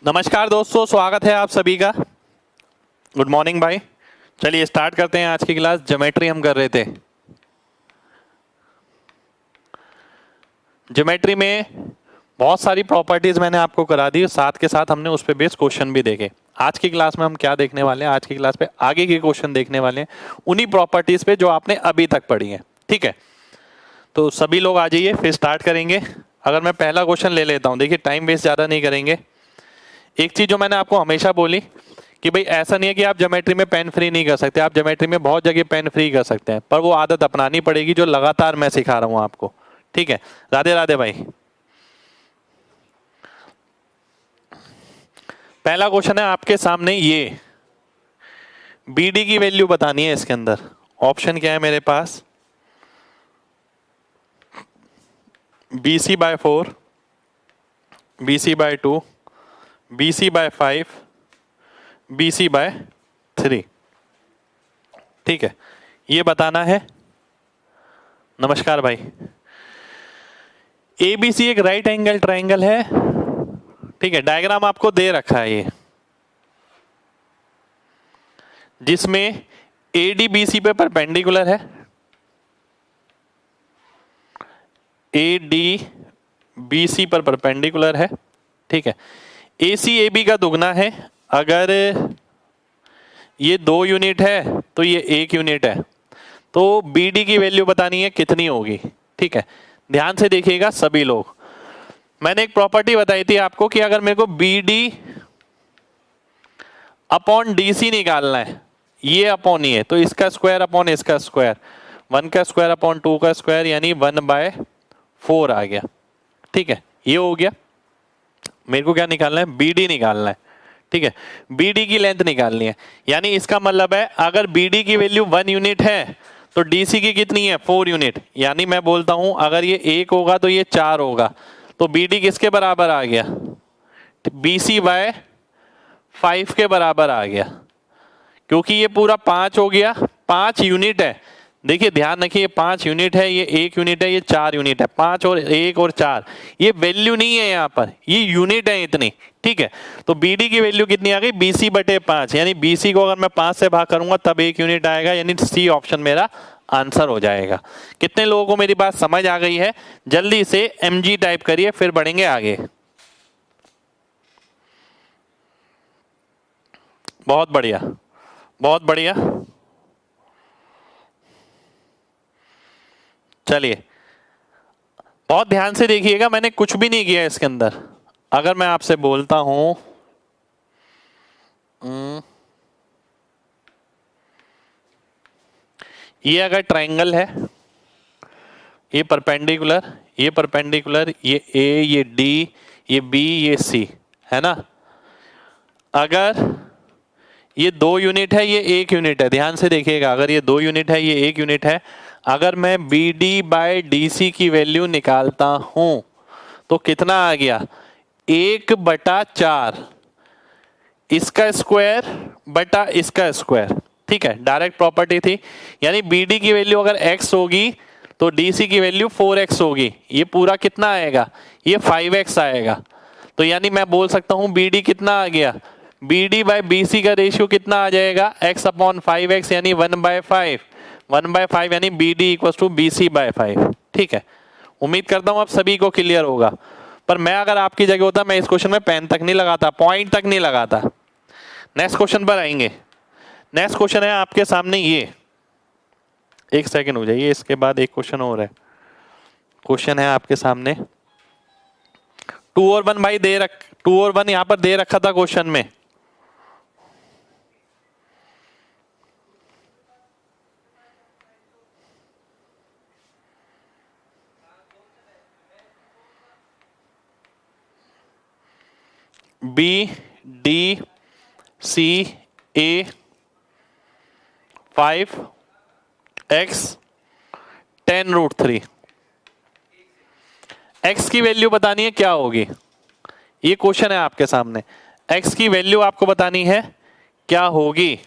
नमस्कार दोस्तों, स्वागत है आप सभी का। गुड मॉर्निंग भाई। चलिए स्टार्ट करते हैं आज की क्लास। ज्योमेट्री हम कर रहे थे। ज्योमेट्री में बहुत सारी प्रॉपर्टीज मैंने आपको करा दी, साथ के साथ हमने उस पे बेस क्वेश्चन भी देखे। आज की क्लास में हम क्या देखने वाले हैं? आज की क्लास पे आगे के क्वेश्चन देखने वाले हैं उन्हीं प्रॉपर्टीज पे जो आपने अभी तक पढ़ी है। ठीक है, तो सभी लोग आ जाइए, फिर स्टार्ट करेंगे। अगर मैं पहला क्वेश्चन ले लेता हूं, देखिए टाइम वेस्ट ज्यादा नहीं करेंगे। एक चीज जो मैंने आपको हमेशा बोली कि भाई ऐसा नहीं है कि आप ज्योमेट्री में पेन फ्री नहीं कर सकते, आप ज्योमेट्री में बहुत जगह पेन फ्री कर सकते हैं, पर वो आदत अपनानी पड़ेगी जो लगातार मैं सिखा रहा हूं आपको। ठीक है, राधे राधे भाई। पहला क्वेश्चन है आपके सामने, ये बी डी की वैल्यू बतानी है। इसके अंदर ऑप्शन क्या है मेरे पास? B C by 4, B C by 2, B C by 5, B C by 3। ठीक है, ये बताना है। नमस्कार भाई। ए बी सी एक राइट एंगल ट्राइंगल है। ठीक है, डायग्राम आपको दे रखा है ये, जिसमें ए डी बी सी पे परपेंडिकुलर है, ए डी बी सी पर परपेंडिकुलर है। ठीक है, ए सी ए बी का दुगना है। अगर ये 2 यूनिट है तो ये 1 यूनिट है, तो बी डी की वैल्यू बतानी है कितनी होगी। ठीक है, ध्यान से देखिएगा सभी लोग। मैंने एक प्रॉपर्टी बताई थी आपको कि अगर मेरे को B D upon D C निकालना है, ये अपॉन ये, तो इसका स्क्वायर अपॉन इसका स्क्वायर, 1 का स्क्वायर अपॉन 2 का स्क्वायर, यानी 1/4 आ गया। ठीक है, ये हो गया। मेरे को क्या निकालना है? बी डी निकालना है। ठीक है, बी डी की लेंथ निकालनी है, यानी इसका मतलब है अगर बी डी की वैल्यू 1 यूनिट है तो डी सी की कितनी है? 4 यूनिट। यानी मैं बोलता हूं अगर ये 1 होगा तो ये 4 होगा, तो बी डी किसके बराबर आ गया? बी सी बाय 5 के बराबर आ गया, क्योंकि ये पूरा 5 हो गया, 5 यूनिट है। देखिए ध्यान रखिए, 5 यूनिट है, ये 1 यूनिट है, ये 4 यूनिट है। 5 और 1 और 4 ये वैल्यू नहीं है यहाँ पर, ये यूनिट है इतनी। ठीक है, तो बी डी की वैल्यू कितनी आ गई? बी सी बटे 5, यानी बी सी को अगर मैं 5 से भाग करूंगा तब 1 यूनिट आएगा, यानी सी ऑप्शन मेरा आंसर हो जाएगा। कितने लोगों को मेरी बात समझ आ गई है? जल्दी से एम जी टाइप करिए, फिर बढ़ेंगे आगे। बहुत बढ़िया, बहुत बढ़िया। चलिए बहुत ध्यान से देखिएगा, मैंने कुछ भी नहीं किया इसके अंदर। अगर मैं आपसे बोलता हूं ये अगर ट्रायंगल है, ये परपेंडिकुलर, ये परपेंडिकुलर, ये ए, ये डी, ये बी, ये सी, है ना? अगर ये 2 यूनिट है, ये 1 यूनिट है, ध्यान से देखिएगा। अगर ये 2 यूनिट है, ये 1 यूनिट है, अगर मैं B D by D C की वैल्यू निकालता हूं तो कितना आ गया? 1/4 इसका स्क्वायर बटा इसका स्क्वायर। ठीक है, डायरेक्ट प्रॉपर्टी थी, यानी बी डी की वैल्यू अगर x होगी तो डी सी की वैल्यू 4x होगी। ये पूरा कितना आएगा? ये 5x आएगा। तो यानी मैं बोल सकता हूं बी डी कितना आ गया? B D by B C का रेशियो कितना आ जाएगा? x अपॉन 5x, यानी 1/5। 1/5 यानी B D equal to B C by 5। ठीक है, उम्मीद करता हूं आप सभी को क्लियर होगा। पर मैं अगर आपकी जगह होता, मैं इस क्वेश्चन में पेन तक नहीं लगाता, पॉइंट तक नहीं लगाता। नेक्स्ट क्वेश्चन पर आएंगे। नेक्स्ट क्वेश्चन है आपके सामने, ये एक सेकंड हो जाइए, इसके बाद एक क्वेश्चन और है। क्वेश्चन है आपके सामने 2 और 1 भाई, 2 और 1 यहां पर दे रखा था क्वेश्चन में। बी डी सी ए 5x 10√3। x की वैल्यू बतानी है क्या होगी? ये क्वेश्चन है आपके सामने, x की वैल्यू आपको बतानी है क्या होगी?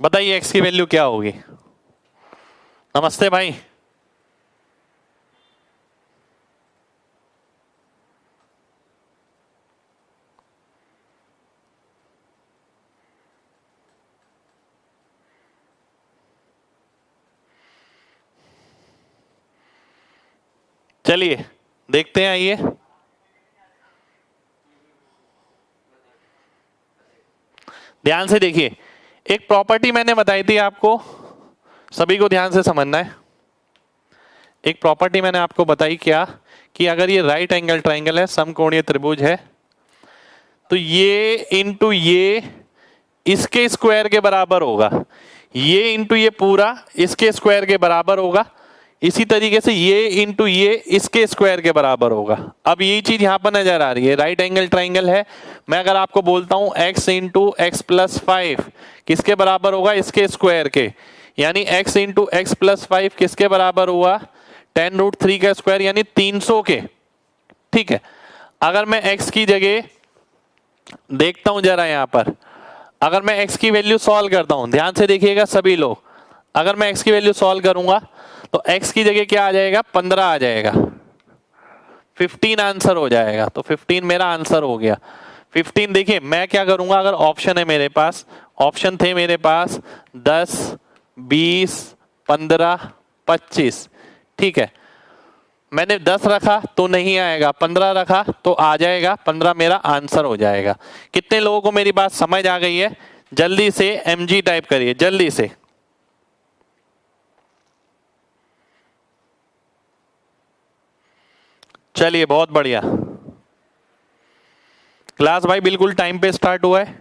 बताइए x की वैल्यू क्या होगी। नमस्ते भाई। चलिए देखते हैं, आइए। ध्यान से देखिए, एक प्रॉपर्टी मैंने बताई थी आपको, सभी को ध्यान से समझना है। एक प्रॉपर्टी मैंने आपको बताई क्या, कि अगर ये राइट एंगल ट्राइंगल है, समकोणीय त्रिभुज है, तो ये इंटू ये इसके स्क्वायर के बराबर होगा, ये इंटू ये पूरा इसके स्क्वायर के बराबर होगा, इसी तरीके से ये इंटू ये इसके स्क्वायर के बराबर होगा। अब यही चीज यहां पर नजर आ रही है, राइट एंगल ट्राइंगल है। मैं अगर आपको बोलता हूं x इंटू एक्स प्लस 5 किसके बराबर होगा, इसके स्क्वायर के, यानी x इंटू एक्स प्लस 5 किसके बराबर हुआ, 10√3 का स्क्वायर यानी 300 के। ठीक है, अगर मैं x की जगह देखता हूं जरा यहां पर, अगर मैं x की वैल्यू सॉल्व करता हूं, ध्यान से देखिएगा सभी लोग, अगर मैं x की वैल्यू सॉल्व करूंगा तो x की जगह क्या आ जाएगा, 15 आ जाएगा, 15 आंसर हो जाएगा। तो 15 मेरा आंसर हो गया। 15 देखिए मैं क्या करूंगा, अगर ऑप्शन है मेरे पास, ऑप्शन थे मेरे पास 10, 20, 15, 25। ठीक है, मैंने 10 रखा तो नहीं आएगा, 15 रखा तो आ जाएगा, 15 मेरा आंसर हो जाएगा। कितने लोगों को मेरी बात समझ आ गई है? जल्दी से mg टाइप करिए, जल्दी से। चलिए बहुत बढ़िया। क्लास भाई बिल्कुल टाइम पे स्टार्ट हुआ है।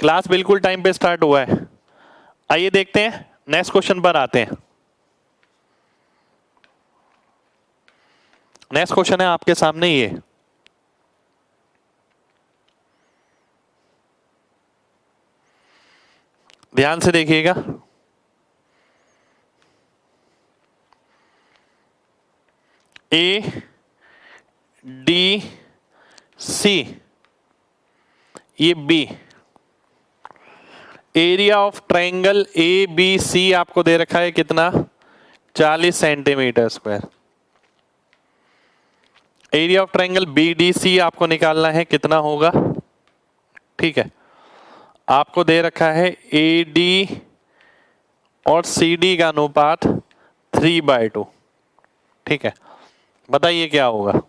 क्लास बिल्कुल टाइम पे स्टार्ट हुआ है। आइए देखते हैं, नेक्स्ट क्वेश्चन पर आते हैं। नेक्स्ट क्वेश्चन है आपके सामने ये, ध्यान से देखिएगा। ए डी सी, ये B, area of triangle A B C आपको दे रखा है कितना, 40 centimetre square. Area of triangle B D C आपको निकालना है, कितना होगा। ठीक है, आपको दे रखा है ए डी और सी डी का अनुपात 3/2। ठीक है, बताइए क्या होगा।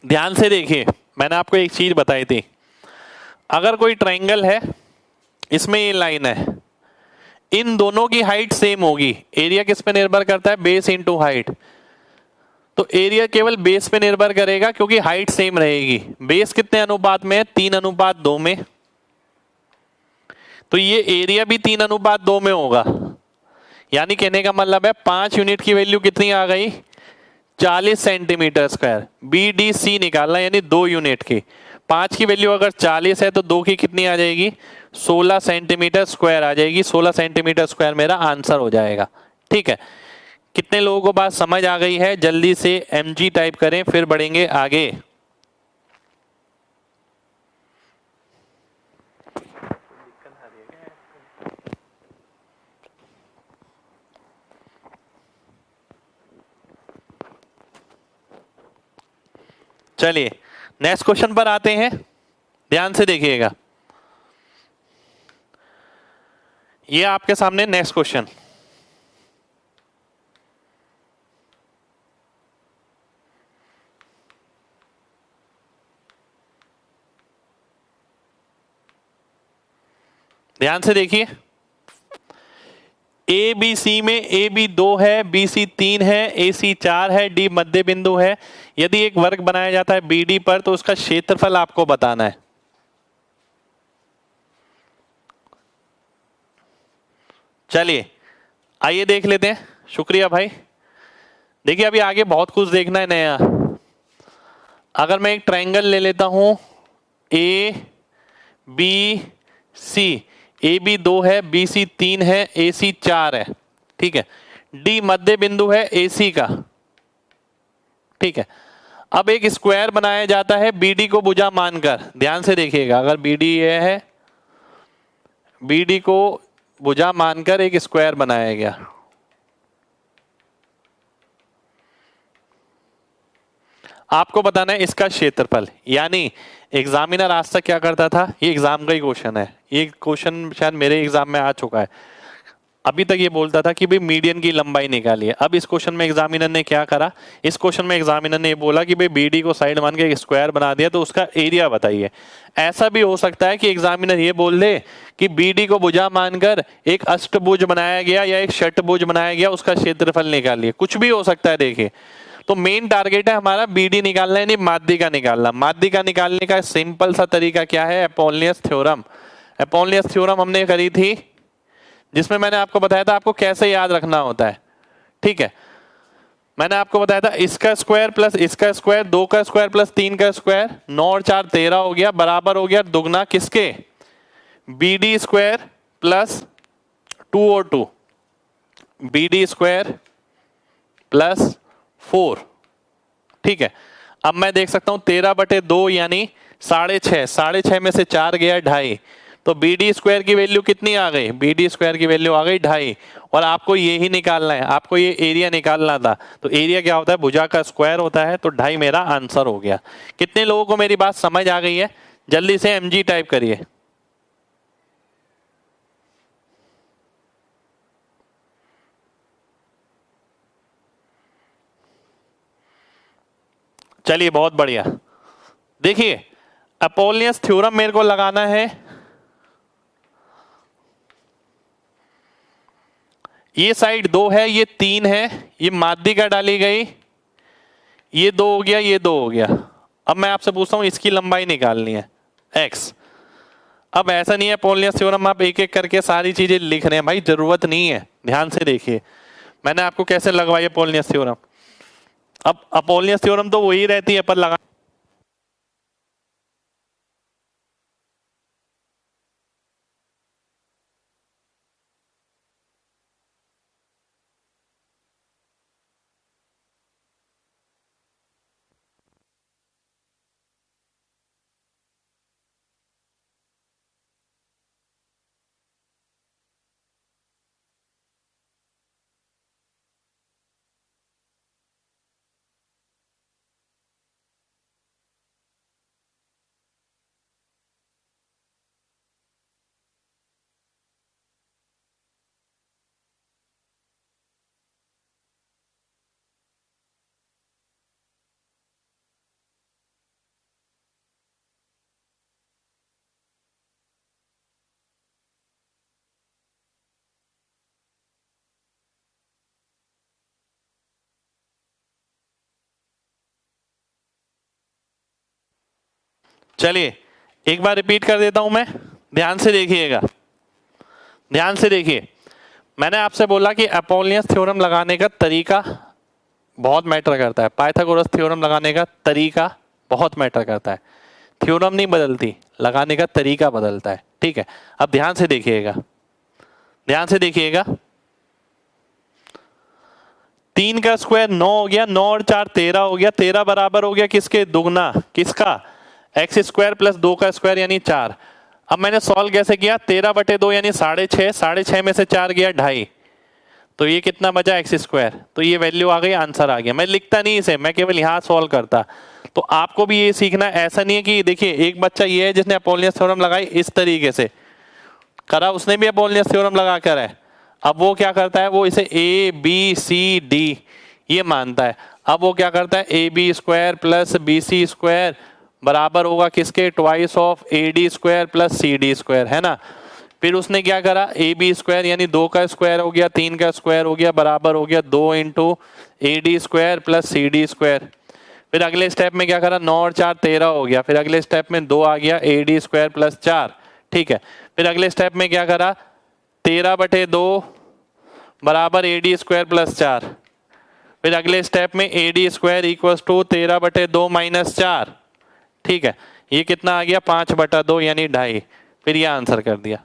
ध्यान से देखिए, मैंने आपको एक चीज बताई थी, अगर कोई ट्रायंगल है, इसमें ये लाइन है, इन दोनों की हाइट सेम होगी। एरिया किस पे निर्भर करता है, बेस इनटू हाइट। तो एरिया केवल बेस पे निर्भर करेगा क्योंकि हाइट सेम रहेगी। बेस कितने अनुपात में है, 3:2 में, तो ये एरिया भी 3:2 में होगा। यानी कहने का मतलब है 5 यूनिट की वैल्यू कितनी आ गई, 40 centimetre square. B D C निकालना यानी 2 यूनिट की, 5 की वैल्यू अगर 40 है तो 2 की कितनी आ जाएगी, 16 सेंटीमीटर स्क्वायर आ जाएगी। 16 सेंटीमीटर स्क्वायर मेरा आंसर हो जाएगा। ठीक है, कितने लोगों को बात समझ आ गई है? जल्दी से mg टाइप करें, फिर बढ़ेंगे आगे। चलिए नेक्स्ट क्वेश्चन पर आते हैं, ध्यान से देखिएगा। ये आपके सामने नेक्स्ट क्वेश्चन, ध्यान से देखिए। ए बी सी में ए बी 2 है, बी सी 3 है, ए सी 4 है, डी मध्य बिंदु है। यदि एक वर्ग बनाया जाता है बी डी पर तो उसका क्षेत्रफल आपको बताना है। चलिए आइए देख लेते हैं। शुक्रिया भाई। देखिए अभी आगे बहुत कुछ देखना है नया। अगर मैं एक ट्रायंगल ले लेता हूं ए बी सी, ए बी 2 है, बी सी 3 है, ए सी 4 है, ठीक है। डी मध्य बिंदु है ए सी का, ठीक है। अब एक स्क्वायर बनाया जाता है बीडी को भुजा मानकर। ध्यान से देखिएगा, अगर बीडी ये है, बीडी को भुजा मानकर एक स्क्वायर बनाया गया। आपको बताना है इसका क्षेत्रफल। यानी एग्जामिनर आज तक क्या करता था, ये एग्जाम का ही क्वेश्चन है, ये क्वेश्चन शायद मेरे एग्जाम में आ चुका है। अभी तक ये बोलता था कि भाई मीडियन की लंबाई निकालिए। अब इस क्वेश्चन में एग्जामिनर ने क्या करा, इस क्वेश्चन में एग्जामिनर ने ये बोला कि भाई बीडी को साइड मान के एक स्क्वायर बना दिया, तो उसका एरिया बताइए। ऐसा भी हो सकता है कि एग्जामिनर ये बोल दे कि बीडी को भुजा मानकर एक अष्टभुज बनाया गया या एक षटभुज बनाया गया, उसका क्षेत्रफल निकालिए। कुछ भी हो सकता है। देखिए तो मेन टारगेट है हमारा बीडी निकालना, यानी माध्यिका निकालना। माध्यिका निकालने का सिंपल सा तरीका क्या है, अपोलिनियस थ्योरम। अपोलिनियस थ्योरम हमने करी थी, जिसमें मैंने आपको बताया था आपको कैसे याद रखना होता है, ठीक है। मैंने आपको बताया था इसका स्क्वायर प्लस इसका स्क्वायर, 2 का स्क्वायर प्लस 3 का स्क्वायर, 9 और 4 13 हो गया, बराबर हो गया दुगना किसके, बी डी स्क्वायर प्लस 2 और 2, बी डी स्क्वायर प्लस 4, ठीक है। अब मैं देख सकता हूं 13/2 यानी 6.5, 6.5 में से 4 गया 2.5, तो बी डी स्क्वायर की वैल्यू कितनी आ गई, बी डी स्क्वायर की वैल्यू आ गई 2.5। और आपको ये ही निकालना है, आपको ये एरिया निकालना था। तो एरिया क्या होता है, भुजा का स्क्वायर होता है, तो 2.5 मेरा आंसर हो गया। कितने लोगों को मेरी बात समझ आ गई है, जल्दी से एमजी टाइप करिए। चलिए बहुत बढ़िया। देखिए अपोलिनियस थ्योरम मेरे को लगाना है, ये साइड 2 है, ये 3 है, ये माध्यिका डाली गई, ये 2 हो गया, ये 2 हो गया। अब मैं आपसे पूछता हूं इसकी लंबाई निकालनी है x। अब ऐसा नहीं है अपोलिनियस थ्योरम आप एक एक करके सारी चीजें लिख रहे हैं, भाई जरूरत नहीं है। ध्यान से देखिए मैंने आपको कैसे लगवाई अपोलिनियस थ्योरम। अब अपोलिनियस थ्योरम तो वही रहती है पर लगा, चलिए एक बार रिपीट कर देता हूं मैं, ध्यान से देखिएगा, ध्यान से देखिए। मैंने आपसे बोला कि अपोलिनियस थ्योरम लगाने का तरीका बहुत मैटर करता है, पाइथागोरस थ्योरम लगाने का तरीका बहुत मैटर करता है। थ्योरम नहीं बदलती, लगाने का तरीका बदलता है, ठीक है। अब ध्यान से देखिएगा, ध्यान से देखिएगा। 3 का स्क्वायर 9 हो गया, 9 और 4 13 हो गया, 13 बराबर हो गया किसके, दुगना किसका, एक्स स्क्वायर प्लस 2 का स्क्वायर यानी 4। अब मैंने सॉल्व कैसे किया, 13/2 यानी 6.5, 6.5 में से 4 गया 2.5, तो ये कितना बचा एक्स स्क्वायर, तो ये वैल्यू आ गई, आंसर आ गया। मैं लिखता नहीं इसे, मैं केवल यहां सॉल्व करता। तो आपको भी ये सीखना, ऐसा नहीं है कि देखिए एक बच्चा ये है जिसने अपोलिनियस थ्योरम लगाई इस तरीके से करा, उसने भी अपोलिनियस थ्योरम लगा कर है। अब वो क्या करता है, वो इसे ए बी सी डी ये मानता है। अब वो क्या करता है, A B square plus B C square बराबर होगा किसके, twice of A D square plus C D square, है ना। फिर उसने क्या करा, ए बी स्क्वायर यानी 2 का स्क्वायर हो गया, 3 का स्क्वायर हो गया, बराबर हो गया 2 into A D square plus C D square. फिर अगले स्टेप में क्या करा, 9 और 4 13 हो गया, फिर अगले स्टेप में 2 आ गया, ए डी स्क्वायर प्लस 4, ठीक है। फिर अगले स्टेप में क्या करा, 13/2 बराबर AD स्क्वायर प्लस 4। फिर अगले स्टेप में AD square equal to 13/2 minus 4। ठीक है, ये कितना आ गया 5/2 यानी 2.5। फिर ये आंसर कर दिया।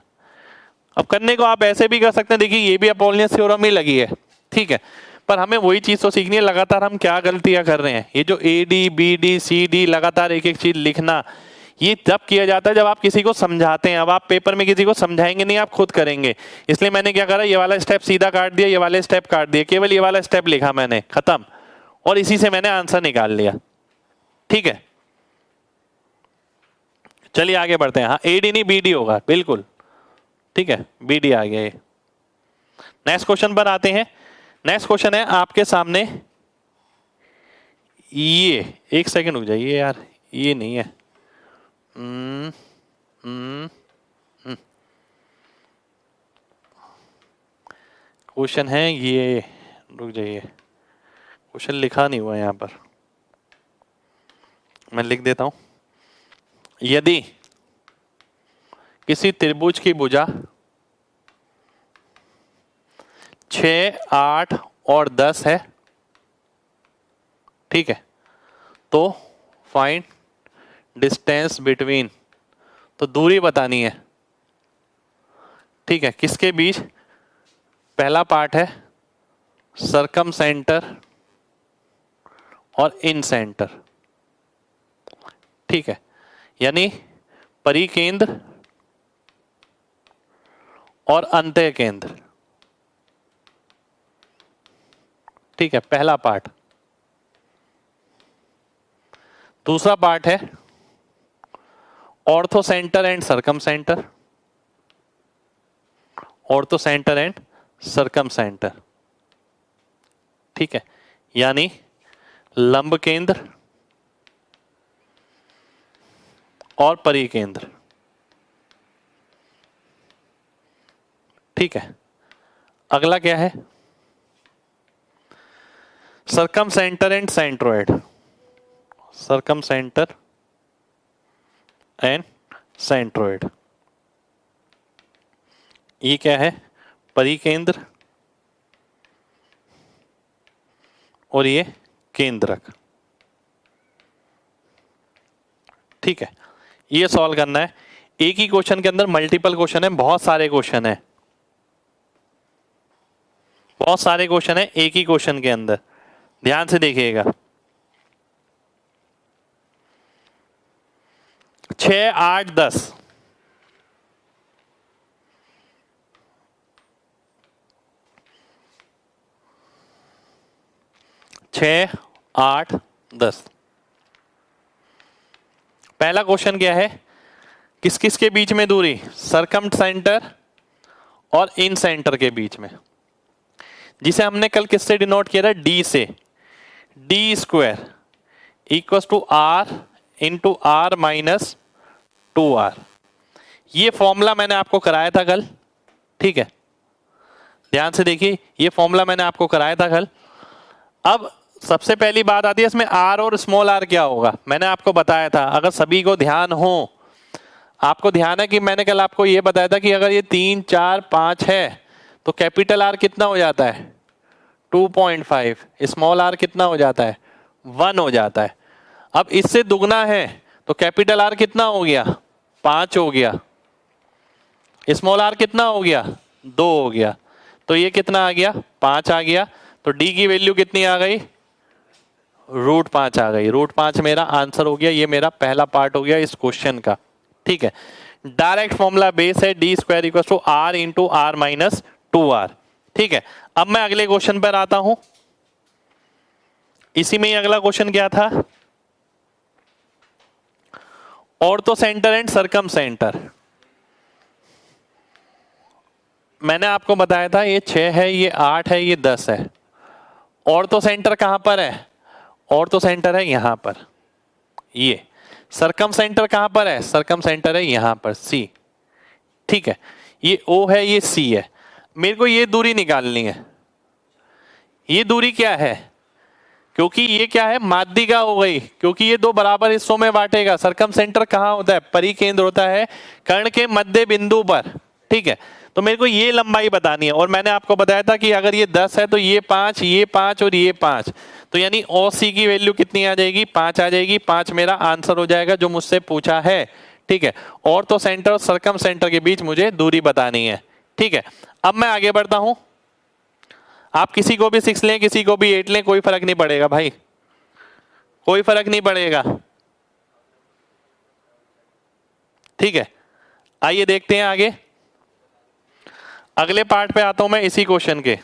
अब करने को आप ऐसे भी कर सकते हैं, देखिए ये भी अपोलिनियस थ्योरम ही लगी है। ठीक है, पर हमें वही चीज तो सीखनी है, लगातार हम क्या गलतियां कर रहे हैं। ये जो AD BD CD लगातार एक एक चीज लिखना, ये जब किया जाता है जब आप किसी को समझाते हैं। अब आप पेपर में किसी को समझाएंगे नहीं, आप खुद करेंगे। इसलिए मैंने क्या करा, ये वाला स्टेप सीधा काट दिया, ये वाले स्टेप काट दिया, केवल ये वाला स्टेप लिखा मैंने, खत्म। और इसी से मैंने आंसर निकाल लिया। ठीक है, चलिए आगे बढ़ते हैं। हाँ, AD नहीं BD होगा, बिल्कुल ठीक है, BD आ गया ये। नेक्स्ट क्वेश्चन पर आते हैं। नेक्स्ट क्वेश्चन है आपके सामने, ये एक सेकंड रुक जाइए यार, ये नहीं है। क्वेश्चन है ये, रुक जाइए, क्वेश्चन लिखा नहीं हुआ यहां पर, मैं लिख देता हूं। यदि किसी त्रिभुज की भुजा 6, 8 और 10 है, ठीक है, तो फाइंड डिस्टेंस बिटवीन, तो दूरी बतानी है। ठीक है, किसके बीच? पहला पार्ट है सरकम सेंटर और इन सेंटर। ठीक है, यानी परिकेंद्र और अंतः केंद्र। ठीक है, पहला पार्ट। दूसरा पार्ट है orthocentre and circumcentre, orthocentre and circumcentre. ठीक है, यानी लंब केंद्र और परिकेंद्र। ठीक है, अगला क्या है? Circumcentre and centroid, circumcentre and centroid. ये क्या है? परिकेंद्र और ये केंद्रक। ठीक है, ये सॉल्व करना है। एक ही क्वेश्चन के अंदर मल्टीपल क्वेश्चन है, बहुत सारे क्वेश्चन है, बहुत सारे क्वेश्चन है एक ही क्वेश्चन के अंदर, ध्यान से देखिएगा। 6, 8, 10, छः, 8, 10। पहला क्वेश्चन क्या है? किस किस के बीच में दूरी? सरकम सेंटर और इन सेंटर के बीच में, जिसे हमने कल किससे डिनोट किया था? D से। D square equal to R into R minus 2R। ये फॉर्मूला मैंने आपको कराया था कल। ठीक है, ध्यान से देखिए, ये फॉर्मूला मैंने आपको कराया था कल। अब सबसे पहली बात आती है इसमें R और स्मॉल r क्या होगा, मैंने आपको बताया था। अगर सभी को ध्यान हो, आपको ध्यान है कि मैंने कल आपको ये बताया था कि अगर ये 3, 4, 5 है तो कैपिटल R कितना हो जाता है? 2.5। स्मॉल r कितना हो जाता है? 1 हो जाता है। अब इससे दुगना है तो कैपिटल R कितना हो गया? 5 हो गया। स्मॉल r कितना हो गया? 2 हो गया। तो ये कितना आ गया? 5 आ गया। तो D की वैल्यू कितनी आ गई? √5 आ गई। √5 मेरा आंसर हो गया। ये मेरा पहला पार्ट हो गया इस क्वेश्चन का। ठीक है, डायरेक्ट फॉर्मूला बेस है D square equal to R into R minus 2R। ठीक है, अब मैं अगले क्वेश्चन पर आता हूं। इसी में ही अगला क्वेश्चन क्या था? Orthocentre and circumcentre. मैंने आपको बताया था ये 6 है, ये 8 है, ये 10 है। ऑर्थो सेंटर कहां पर है? ऑर्थो सेंटर है यहां पर। ये सरकम सेंटर कहां पर है? सरकम सेंटर है यहां पर C। ठीक है, ये O है, ये C है। मेरे को ये दूरी निकालनी है। ये दूरी क्या है? क्योंकि ये क्या है? माध्यिका हो गई, क्योंकि ये दो बराबर हिस्सों में बांटेगा। सरकम सेंटर कहां होता है? परिकेंद्र होता है कर्ण के मध्य बिंदु पर। ठीक है, तो मेरे को ये लंबाई बतानी है। और मैंने आपको बताया था कि अगर ये 10 है तो ये 5, ये 5 और ये 5, तो यानी OC की वैल्यू कितनी आ जाएगी? 5 आ जाएगी। 5 मेरा आंसर हो जाएगा जो मुझसे पूछा है। ठीक है, और तो सेंटर और सरकम सेंटर के बीच मुझे दूरी बतानी है। ठीक है, अब मैं आगे बढ़ता हूं। आप किसी को भी 6 लें, किसी को भी 8 लें, कोई फर्क नहीं पड़ेगा भाई, कोई फर्क नहीं पड़ेगा। ठीक है, आइए देखते हैं आगे। अगले पार्ट पे आता हूं मैं इसी क्वेश्चन के।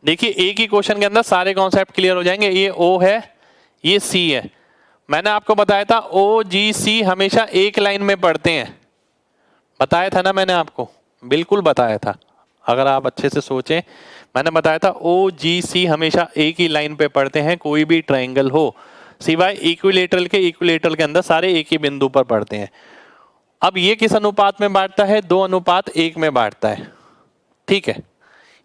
देखिए एक ही क्वेश्चन के अंदर सारे कॉन्सेप्ट क्लियर हो जाएंगे। ये O है, ये C है। मैंने आपको बताया था OGC हमेशा एक लाइन में पढ़ते हैं, बताया था ना मैंने आपको, बिल्कुल बताया था। अगर आप अच्छे से सोचें, मैंने बताया था OGC हमेशा एक ही लाइन पे पढ़ते हैं, कोई भी ट्रायंगल हो, सिवाय इक्विलेटरल के। इक्विलेटरल के अंदर सारे एक ही बिंदु पर पढ़ते हैं। अब ये किस अनुपात में बांटता है? 2:1 में बांटता है। ठीक है,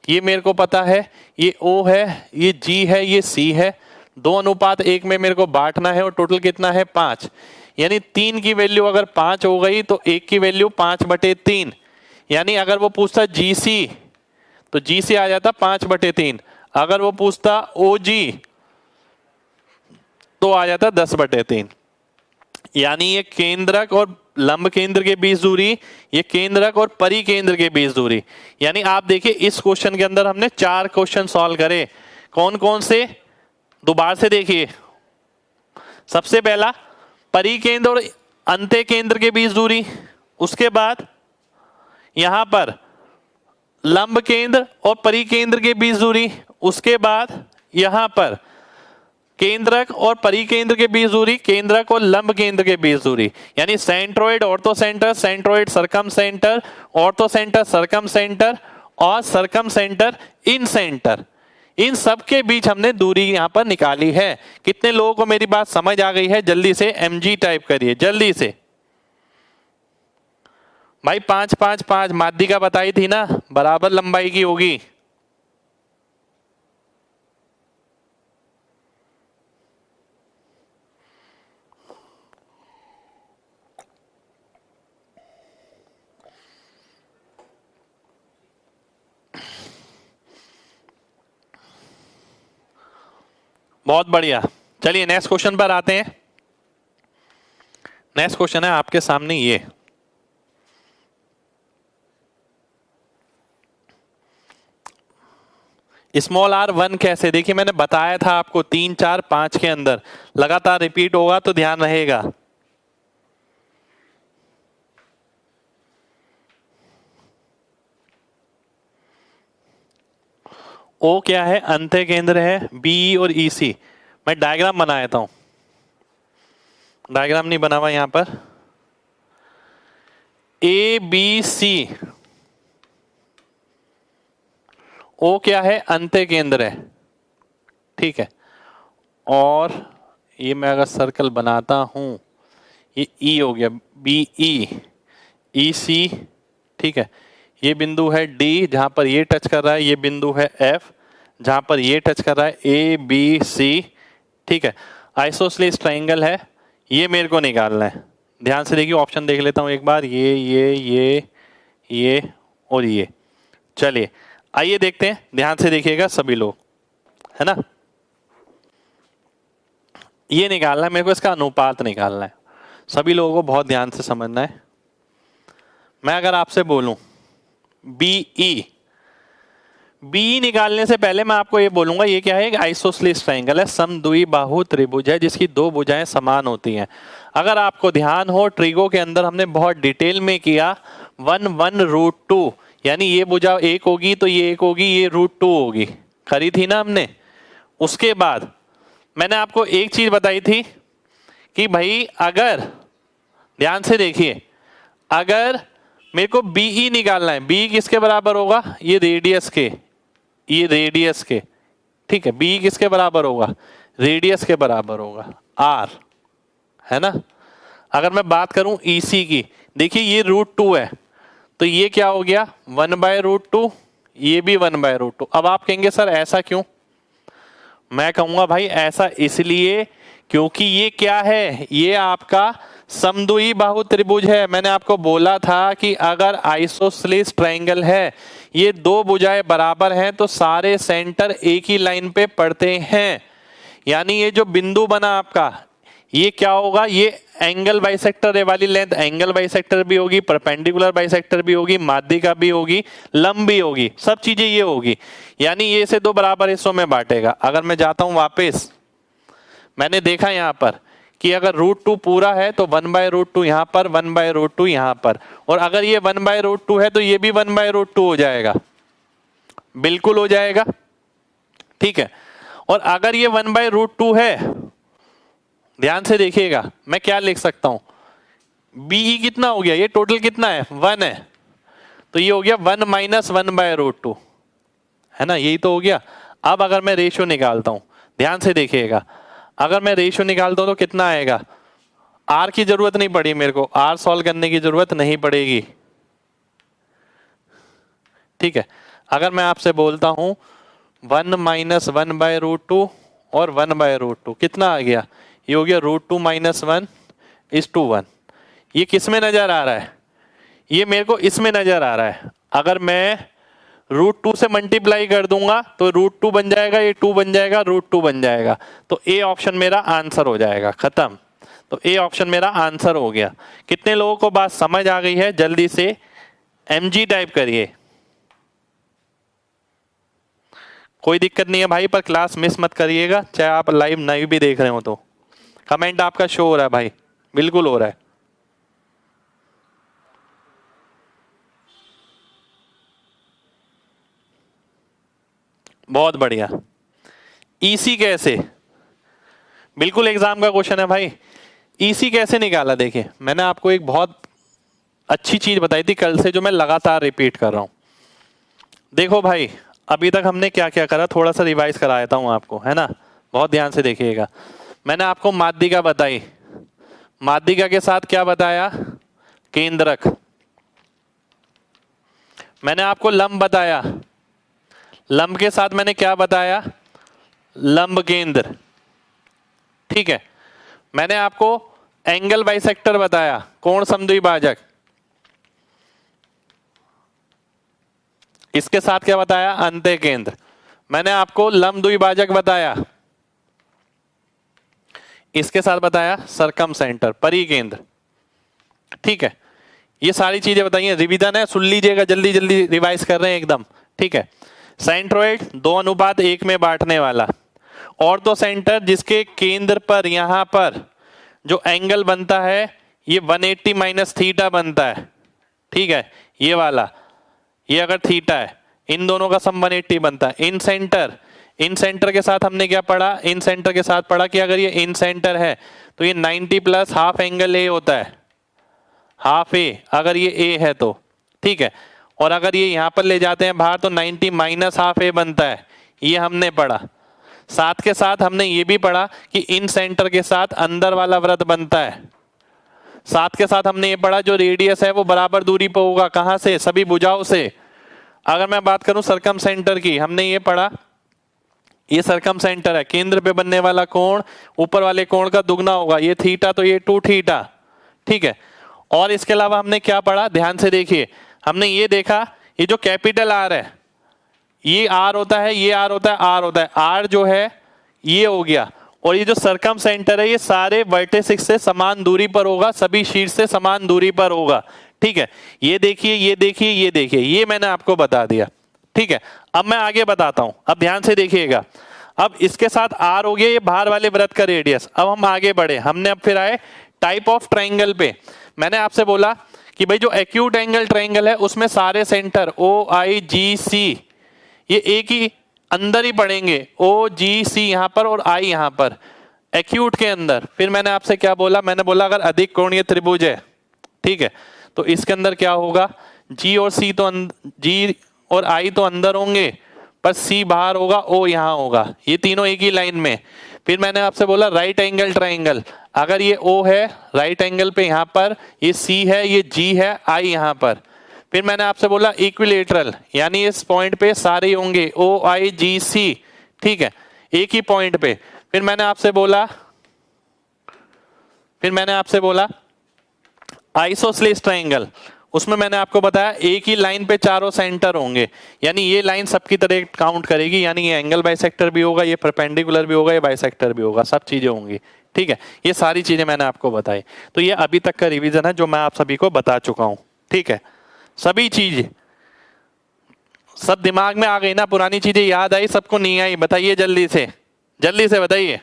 ये मेरे को पता है, ये O है, ये G है, ये C है। 2:1 में मेरे को बांटना है और टोटल कितना है? 5। यानी 3 की वैल्यू अगर 5 हो गई तो 1 की वैल्यू 5/3। यानी अगर वो पूछता GC तो GC आ जाता 5/3। अगर वो पूछता OG तो आ जाता 10/3। यानी ये केंद्रक और लंब केंद्र के बीच दूरी, ये केंद्रक और परिकेंद्र के बीच दूरी। यानी आप देखिए इस क्वेश्चन के अंदर हमने 4 क्वेश्चन सॉल्व करे। कौन कौन से? दोबारा से देखिए। सबसे पहला परिकेंद्र और अंत्य केंद्र के बीच दूरी, उसके बाद यहां पर लंब केंद्र और परिकेंद्र के बीच दूरी, उसके बाद यहां पर केंद्रक और परिकेंद्र के बीच दूरी, केंद्रक और लंब केंद्र के बीच दूरी। यानी centroid orthocentre, centroid circumcentre, orthocentre circumcentre और सरकम सेंटर इन सेंटर, इन सब के बीच हमने दूरी यहां पर निकाली है। कितने लोगों को मेरी बात समझ आ गई है? जल्दी से MG टाइप करिए जल्दी से भाई। 5 5 5 माध्यिका बताई थी ना, बराबर लंबाई की होगी। बहुत बढ़िया, चलिए नेक्स्ट क्वेश्चन पर आते हैं। नेक्स्ट क्वेश्चन है आपके सामने ये। स्मॉल r1 कैसे? देखिए मैंने बताया था आपको 3 4 5 के अंदर लगातार रिपीट होगा तो ध्यान रहेगा। O क्या है? अंत्य केंद्र है। BE और EC, मैं डायग्राम बना देता हूं। डायग्राम नहीं बना हुआ यहां पर। ABC, O क्या है? अंत्य केंद्र है। ठीक है, और ये मैं अगर सर्कल बनाता हूं, ये E हो गया, BE, EC। ठीक है, ये बिंदु है D जहां पर ये टच कर रहा है, ये बिंदु है F जहां पर ये टच कर रहा है, ABC। ठीक है, आइसोसेलेस ट्रायंगल है, ये मेरे को निकालना है। ध्यान से देखिए, ऑप्शन देख लेता हूं एक बार, ये और ये। चलिए आइए देखते हैं, ध्यान से देखिएगा सभी लोग, है ना। ये निकालना है मेरे को, इसका अनुपात निकालना है। सभी लोगों को बहुत ध्यान से समझना है। मैं अगर आपसे बोलूं BE निकालने से पहले मैं आपको ये बोलूंगा, ये क्या है? एक आइसोसेलेस ट्रायंगल है, समद्विबाहु त्रिभुज है जिसकी 2 भुजाएं समान होती हैं। अगर आपको ध्यान हो, ट्रिगो के अंदर हमने बहुत डिटेल में किया 1 1 √2, यानी ये भुजा 1 होगी तो ये 1 होगी, ये √2 होगी, करी थी ना हमने। उसके बाद मैंने आपको एक चीज बताई थी कि भाई अगर ध्यान से देखिए, अगर मेरे को BE निकालना है, BE किसके बराबर होगा? ये रेडियस के, ये रेडियस के। ठीक है, BE किसके बराबर होगा? रेडियस के बराबर होगा, R, है ना। अगर मैं बात करूं EC की, देखिए ये √2 है, तो ये क्या हो गया? 1/√2, ये भी 1/√2। अब आप कहेंगे सर ऐसा क्यों? मैं कहूंगा भाई ऐसा इसलिए क्योंकि ये क्या है? ये आपका समद्विबाहु बाहु त्रिभुज है। मैंने आपको बोला था कि अगर आइसोसेलेस ट्रायंगल है, ये दो भुजाएं बराबर हैं तो सारे सेंटर एक ही लाइन पे पड़ते हैं। यानी ये जो बिंदु बना आपका, ये क्या होगा, ये एंगल बाइसेक्टर, ये वाली लेंथ एंगल बाइसेक्टर भी होगी, परपेंडिकुलर बाइसेक्टर भी होगी, माध्यिका भी होगी, लंब भी होगी, सब चीजें ये होगी। यानी ये से दो बराबर हिस्सों में बांटेगा। अगर मैं जाता हूं वापस, मैंने देखा यहां पर कि अगर √2 पूरा है तो 1/√2 यहां पर, 1/√2 यहां पर, और अगर ये 1/√2 है तो ये भी 1/√2 हो जाएगा, बिल्कुल हो जाएगा। ठीक है, और अगर ये 1/√2 है, ध्यान से देखिएगा, मैं क्या लिख सकता हूं, BE कितना हो गया, ये टोटल कितना है 1 है, तो ये हो गया 1 - 1/√2, है ना, यही तो हो गया। अब अगर मैं रेशियो निकालता हूं, ध्यान से देखिएगा, अगर मैं रेशियो निकालता हूं तो कितना आएगा, R की जरूरत नहीं पड़ी मेरे को, R सॉल्व करने की जरूरत नहीं पड़ेगी। ठीक है, अगर मैं आपसे बोलता हूं 1 - 1/√2 और 1/√2 कितना आ गया, ये हो गया √2 - 1 = 1। ये किस में नजर आ रहा है, ये मेरे को इसमें नजर आ रहा है। अगर मैं √2 से मल्टीप्लाई कर दूंगा तो √2 बन जाएगा, ये 2 बन जाएगा, √2 बन जाएगा, तो ए ऑप्शन मेरा आंसर हो जाएगा, खत्म। तो ए ऑप्शन मेरा आंसर हो गया। कितने लोगों को बात समझ आ गई है, जल्दी से MG टाइप करिए। कोई दिक्कत नहीं है भाई, पर क्लास मिस मत करिएगा, चाहे आप लाइव नहीं भी देख रहे हो तो। कमेंट आपका शो हो रहा है भाई, बिल्कुल हो रहा है। बहुत बढ़िया। EC कैसे, बिल्कुल एग्जाम का क्वेश्चन है भाई। EC कैसे निकाला, देखिए मैंने आपको एक बहुत अच्छी चीज बताई थी कल से, जो मैं लगातार रिपीट कर रहा हूं। देखो भाई, अभी तक हमने क्या क्या करा, थोड़ा सा रिवाइज करा देता हूं आपको, है ना, बहुत ध्यान से देखिएगा। मैंने आपको माध्यिका बताई, माध्यिका के साथ क्या बताया, केंद्रक। मैंने आपको लंब बताया, लंब के साथ मैंने क्या बताया, लंब केंद्र। ठीक है, मैंने आपको एंगल बाइसेक्टर बताया, कोण समद्विभाजक। इसके साथ क्या बताया, अंत्य केंद्र। मैंने आपको लंब द्विभाजक बताया, इसके साथ बताया सरकम सेंटर, परिकेंद्र। ठीक है, ये सारी चीजें बताइए, रिवीजन है, सुन लीजिएगा, जल्दी जल्दी रिवाइज कर रहे हैं एकदम। ठीक है, सेंट्रोइड 2:1 में बांटने वाला, ऑर्थो सेंटर जिसके केंद्र पर यहां पर जो एंगल बनता है ये 180 - थीटा बनता है। ठीक है, ये वाला, ये अगर थीटा है, इन दोनों का सम 180 बनता है। इन सेंटर, इन सेंटर के साथ हमने क्या पढ़ा, इन सेंटर के साथ पढ़ा कि अगर ये इन सेंटर है तो ये 90 + हाफ एंगल ए होता है, हाफ ए, अगर ये ए है तो। ठीक है, और अगर ये यहां पर ले जाते हैं बाहर तो 90 - हाफ ए बनता है, ये हमने पढ़ा। साथ के साथ हमने ये भी पढ़ा कि इन सेंटर के साथ अंदर वाला वृत्त बनता है। साथ के साथ हमने ये पढ़ा जो रेडियस है वो बराबर दूरी पर होगा, कहां से, सभी भुजाओं से। अगर मैं बात करूं सरकम सेंटर की, हमने ये पढ़ा, ये सरकम सेंटर है, केंद्र पे बनने वाला कोण ऊपर वाले कोण का दुगना होगा, ये थीटा तो ये 2 थीटा। ठीक है, और इसके अलावा हमने क्या पढ़ा, ध्यान से देखिए, हमने ये देखा, ये जो कैपिटल R है, ये R होता है, ये R होता है, R होता है, R जो है ये हो गया, और ये जो सरकम सेंटर है ये सारे वर्टेसिस से समान दूरी पर होगा, सभी शीर्ष से समान दूरी पर होगा। ठीक है, ये देखिए, ये देखिए, ये देखिए, ये मैंने आपको बता दिया। ठीक है, अब मैं आगे बताता हूं, अब ध्यान से देखिएगा। अब इसके साथ R हो गया, ये बाहर वाले वृत्त का रेडियस। अब हम आगे बढ़े, हमने अब फिर आए टाइप ऑफ ट्राइंगल पे। मैंने आपसे बोला कि भाई जो एक्यूट एंगल ट्राइंगल है उसमें सारे सेंटर OIGC ये एक ही अंदर ही पड़ेंगे, OGC यहां पर और I यहां पर, एक्यूट के अंदर। फिर मैंने आपसे क्या बोला, मैंने बोला अगर अधिक कोणीय त्रिभुज है, ठीक है, तो इसके अंदर क्या होगा, G और C तो G और I तो अंदर होंगे, पर C बाहर होगा, O यहां होगा, ये तीनों एक ही लाइन में। फिर मैंने आपसे बोला राइट एंगल ट्राइंगल, अगर ये O है राइट एंगल पे यहां पर, ये C है, ये G है, I यहां पर। फिर मैंने आपसे बोला इक्विलेटरल, यानी इस पॉइंट पे सारे होंगे OIGC, ठीक है, एक ही पॉइंट पे। फिर मैंने आपसे बोला आइसोसेलेस ट्रायंगल, उसमें मैंने आपको बताया एक ही लाइन पे चारों सेंटर होंगे, यानी ये लाइन सबकी तरह काउंट करेगी, यानी ये एंगल बाइसेक्टर भी होगा, ये परपेंडिकुलर भी होगा, ये बाइसेक्टर भी होगा, सब चीजें होंगी। ठीक है, ये सारी चीजें मैंने आपको बताई। तो ये अभी तक का रिवीजन है जो मैं आप सभी को बता चुका हूं। ठीक है, सभी चीज सब दिमाग में आ गई ना, पुरानी चीजें याद आई, सबको नहीं आई? बताइए जल्दी से बताइए।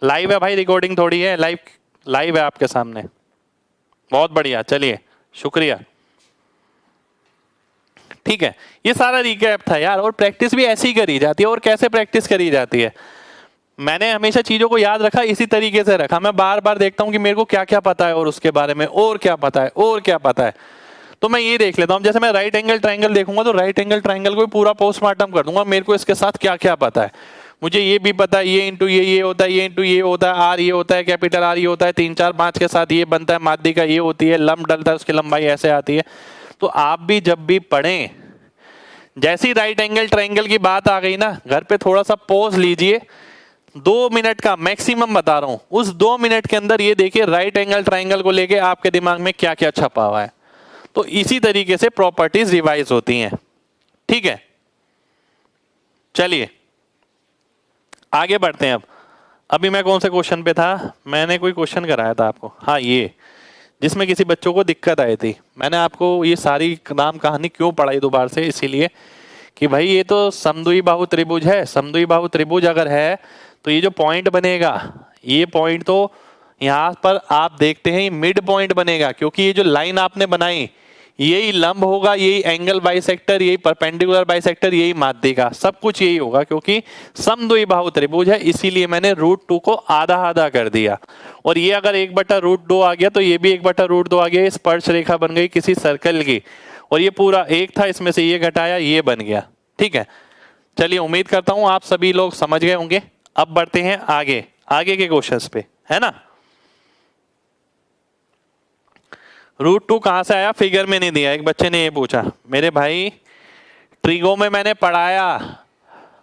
लाइव है भाई, रिकॉर्डिंग थोड़ी है, लाइव है आपके सामने। बहुत बढ़िया, चलिए शुक्रिया। ठीक है, ये सारा रिकैप था यार, और प्रैक्टिस भी ऐसी करी जाती है। और कैसे प्रैक्टिस करी जाती है? मैंने हमेशा चीजों को याद रखा, इसी तरीके से रखा। मैं बार बार देखता हूं कि मेरे को क्या क्या पता है और उसके बारे में और क्या पता है और क्या पता है, तो मैं ये देख लेता हूं। जैसे मैं राइट एंगल ट्रायंगल देखूंगा तो राइट एंगल ट्रायंगल को पूरा पोस्टमार्टम कर दूंगा, मेरे को इसके साथ क्या क्या पता है। मुझे ये भी पता है, ये इंटू ये होता है, ये इंटू ये होता है, आर ये होता है, कैपिटल आर ये होता है, 3 4 5 के साथ ये बनता है, माध्यिका का ये होती है, लंब डलता है, उसकी लंबाई ऐसे आती है। तो आप भी जब भी पढ़ें, जैसी राइट एंगल ट्रायंगल की बात आ गई ना, घर पे थोड़ा सा पॉज लीजिए, 2 मिनट का मैक्सिमम बता रहा हूं, उस 2 मिनट के अंदर ये देखिए राइट एंगल ट्रायंगल को लेके आपके दिमाग में क्या क्या छपा हुआ है। तो इसी तरीके से प्रॉपर्टीज रिवाइज होती हैं। ठीक है, चलिए आगे बढ़ते हैं। अब अभी मैं कौन से क्वेश्चन पे था? मैंने कोई क्वेश्चन कराया था आपको, हाँ ये, जिसमें किसी बच्चों को दिक्कत आई थी। मैंने आपको ये सारी नाम कहानी क्यों पढ़ाई दोबारा से? इसीलिए कि भाई ये तो समद्वि बाहु त्रिभुज है। समद्वि बाहु त्रिभुज अगर है तो ये जो पॉइंट बनेगा, ये पॉइंट तो यहाँ पर आप देखते हैं ये मिड पॉइंट बनेगा, क्योंकि ये जो लाइन आपने बनाई यही लंब होगा, यही एंगल बाइसेक्टर, यही परपेंडिकुलर बाइसेक्टर, यही माध्यिका, सब कुछ यही होगा, क्योंकि समद्वि बाहु त्रिभुज है। इसीलिए मैंने √2 को आधा आधा कर दिया। और ये अगर 1/√2 आ गया तो ये भी 1/√2 आ गया, स्पर्श रेखा बन गई किसी सर्कल की। और ये पूरा एक था, इसमें से ये घटाया, ये बन गया। ठीक है, चलिए उम्मीद करता हूं आप सभी लोग समझ गए होंगे। अब बढ़ते हैं आगे के क्वेश्चंस पे, है ना। √2 कहां से आया? फिगर में नहीं दिया। एक बच्चे ने ये पूछा, मेरे भाई ट्रिगो में मैंने पढ़ाया,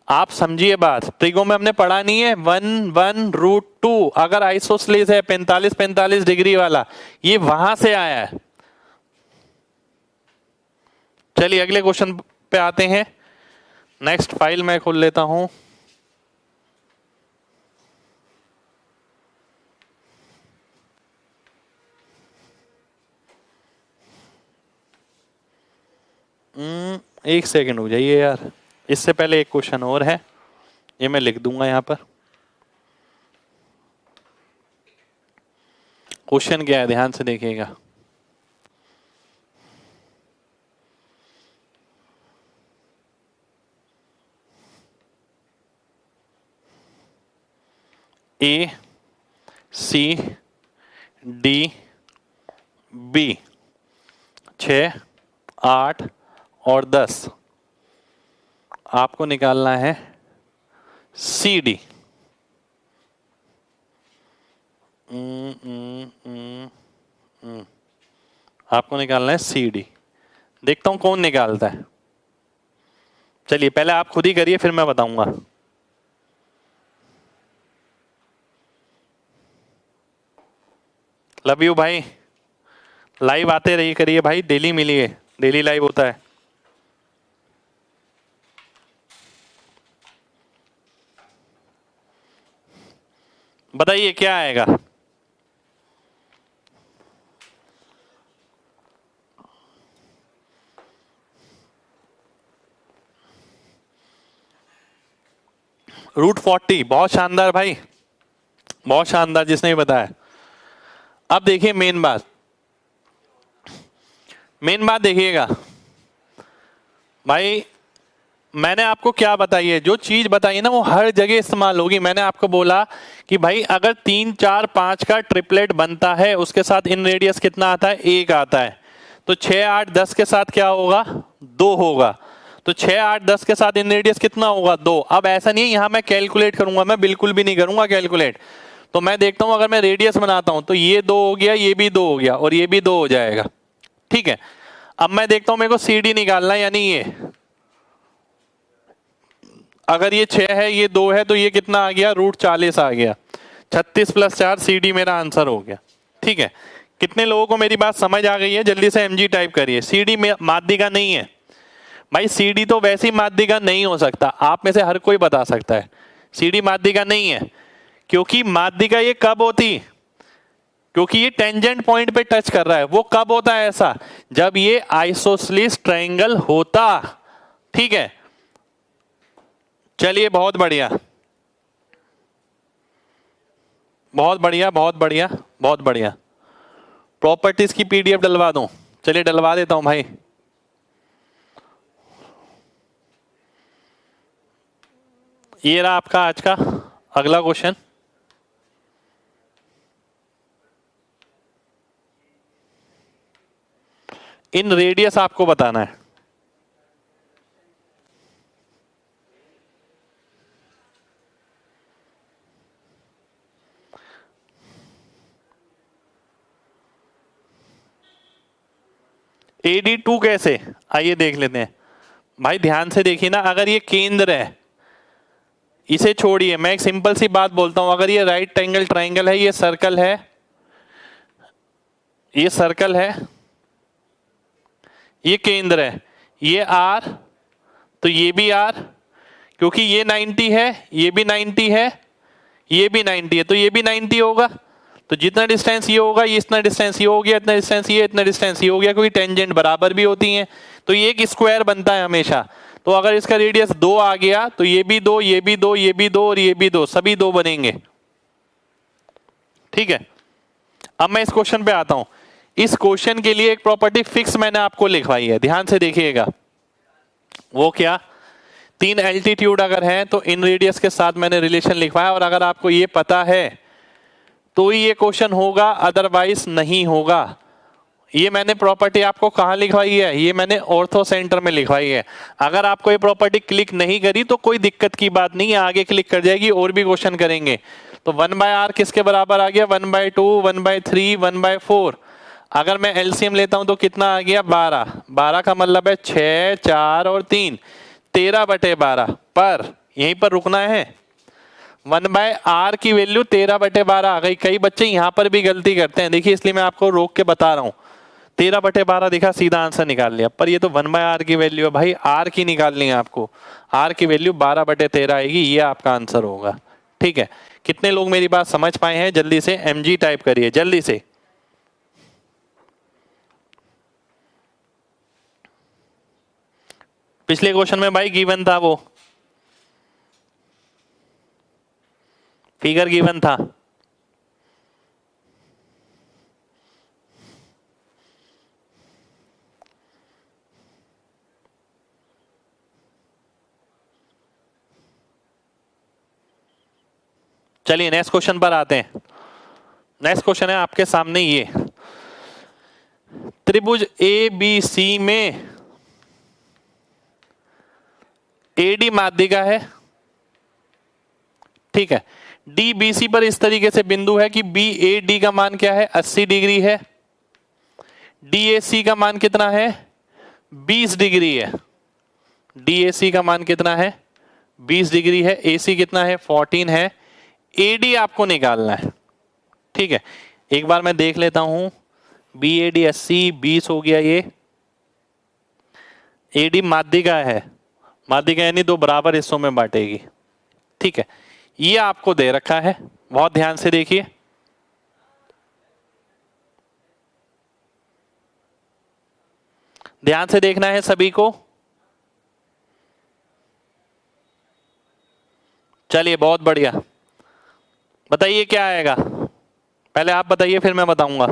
आप समझिए बात, ट्रिगो में हमने पढ़ा नहीं है 1 1 √2। अगर आइसोसेलेस है 45 डिग्री वाला, ये वहां से आया है। चलिए अगले क्वेश्चन पे आते हैं। नेक्स्ट फाइल मैं खोल लेता हूं। एक सेकंड हो जाइए यार, इससे पहले एक क्वेश्चन और है, ये मैं लिख दूंगा यहां पर। क्वेश्चन क्या है, ध्यान से देखिएगा। A C D B 6 8 और 10 आपको निकालना है CD। आपको निकालना है CD। देखता हूं कौन निकालता है। चलिए पहले आप खुद ही करिए, फिर मैं बताऊंगा। लव यू भाई, लाइव आते रहिए करिए भाई, डेली मिलिए, डेली लाइव होता है। बताइए क्या आएगा? √40। बहुत शानदार भाई, बहुत शानदार, जिसने भी बताया। अब देखिए मेन बात देखिएगा भाई, मैंने आपको क्या बताई है, जो चीज बताई है ना वो हर जगह इस्तेमाल होगी। मैंने आपको बोला कि भाई अगर 3 4 5 का ट्रिपलेट बनता है, उसके साथ इन रेडियस कितना आता है? 1 आता है। तो 6 8 10 के साथ क्या होगा? 2 होगा। तो 6 8 10 के साथ इन रेडियस कितना होगा? 2। अब ऐसा नहीं है यहां मैं कैलकुलेट करूंगा, मैं बिल्कुल भी नहीं करूंगा कैलकुलेट। तो मैं देखता हूं, अगर मैं रेडियस बनाता हूं तो ये 2 हो गया, ये भी 2 हो गया, और ये भी 2 हो जाएगा। ठीक है, अब मैं देखता हूं मेरे को CD निकालना है, यानी ये, अगर ये 6 है, ये 2 है, तो ये कितना आ गया? √40 आ गया। 36 + 4 CD मेरा आंसर हो गया। ठीक है, कितने लोगों को मेरी बात समझ आ गई है? जल्दी से MG टाइप करिए। CD में माध्यिका नहीं है भाई, CD तो वैसी माध्यिका नहीं हो सकता, आप में से हर कोई बता सकता है CD माध्यिका नहीं है। क्योंकि माध्यिका ये कब होती, क्योंकि ये टेंजेंट पॉइंट पे टच कर रहा है। वो कब होता है ऐसा? जब ये आइसोसेलेस ट्रायंगल होता। ठीक है, चलिए बहुत बढ़िया, बहुत बढ़िया, बहुत बढ़िया, बहुत बढ़िया। प्रॉपर्टीज की PDF डलवा दूं? चलिए डलवा देता हूं भाई। ये रहा आपका आज का अगला क्वेश्चन। इन रेडियस आपको बताना है। AD2 कैसे, आइए देख लेते हैं भाई। ध्यान से देखिए ना, अगर ये केंद्र है, इसे छोड़िए, मैं एक सिंपल सी बात बोलता हूं। अगर ये राइट एंगल ट्रायंगल है, ये सर्कल है, ये सर्कल है, ये केंद्र है, ये R, तो ये भी R, क्योंकि ये 90 है, ये भी 90 है, ये भी 90 है, तो ये भी 90 होगा। तो जितना डिस्टेंस ये होगा, ये इतना डिस्टेंस ये हो गया, इतना डिस्टेंस ये, इतना डिस्टेंस ये हो गया, क्योंकि टेंजेंट बराबर भी होती हैं। तो ये एक स्क्वायर बनता है हमेशा। तो अगर इसका रेडियस 2 आ गया, तो ये भी 2, ये भी 2, ये भी 2 और ये भी 2, सभी 2 बनेंगे। ठीक है, अब मैं इस क्वेश्चन पे आता हूं। इस क्वेश्चन के लिए एक प्रॉपर्टी फिक्स मैंने आपको लिखवाई है, ध्यान से देखिएगा। वो क्या? 3 एल्टीट्यूड अगर है तो इन रेडियस के साथ मैंने रिलेशन लिखवाया, और अगर आपको ये पता है तो ये क्वेश्चन होगा, अदरवाइज नहीं होगा। ये मैंने प्रॉपर्टी आपको कहां लिखवाई है? ये मैंने ऑर्थो सेंटर में लिखवाई है। अगर आपको ये प्रॉपर्टी क्लिक नहीं करी तो कोई दिक्कत की बात नहीं है, आगे क्लिक कर जाएगी, और भी क्वेश्चन करेंगे। तो 1/r किसके बराबर आ गया? 1/2, 1/3, 1/4। अगर मैं LCM लेता हूं तो कितना आ गया? 12। 12 का मतलब है 6, 4 और 3, 13/12। पर यहीं पर रुकना है। 1/r की वैल्यू 13/12 आ गई। कई बच्चे यहां पर भी गलती करते हैं, देखिए, इसलिए मैं आपको रोक के बता रहा हूं। 13/12 दिखा, सीधा आंसर निकाल लिया, पर ये तो 1/r की वैल्यू है भाई, r की निकालनी है आपको। r की वैल्यू 12/13 आएगी, ये आपका आंसर होगा। ठीक है, कितने लोग मेरी बात समझ पाए हैं? जल्दी से MG टाइप करिए, जल्दी से। पिछले क्वेश्चन में भाई गिवन था, वो फिगर गिवन था। चलिए नेक्स्ट क्वेश्चन पर आते हैं। नेक्स्ट क्वेश्चन है आपके सामने, ये त्रिभुज ABC में AD माध्यिका है। ठीक है, DBC पर इस तरीके से बिंदु है कि BAD का मान क्या है? 80 डिग्री है। DAC का मान कितना है? 20 डिग्री है। DAC का मान कितना है? 20 डिग्री है। AC कितना है? 14 है। AD आपको निकालना है। ठीक है, एक बार मैं देख लेता हूं। BAD 80, 20 हो गया ये। AD माध्यिका है, माध्यिका यानी 2 बराबर हिस्सों में बांटेगी। ठीक है, ये आपको दे रखा है, बहुत ध्यान से देखिए। ध्यान से देखना है सभी को। चलिए बहुत बढ़िया, बताइए क्या आएगा? पहले आप बताइए, फिर मैं बताऊंगा।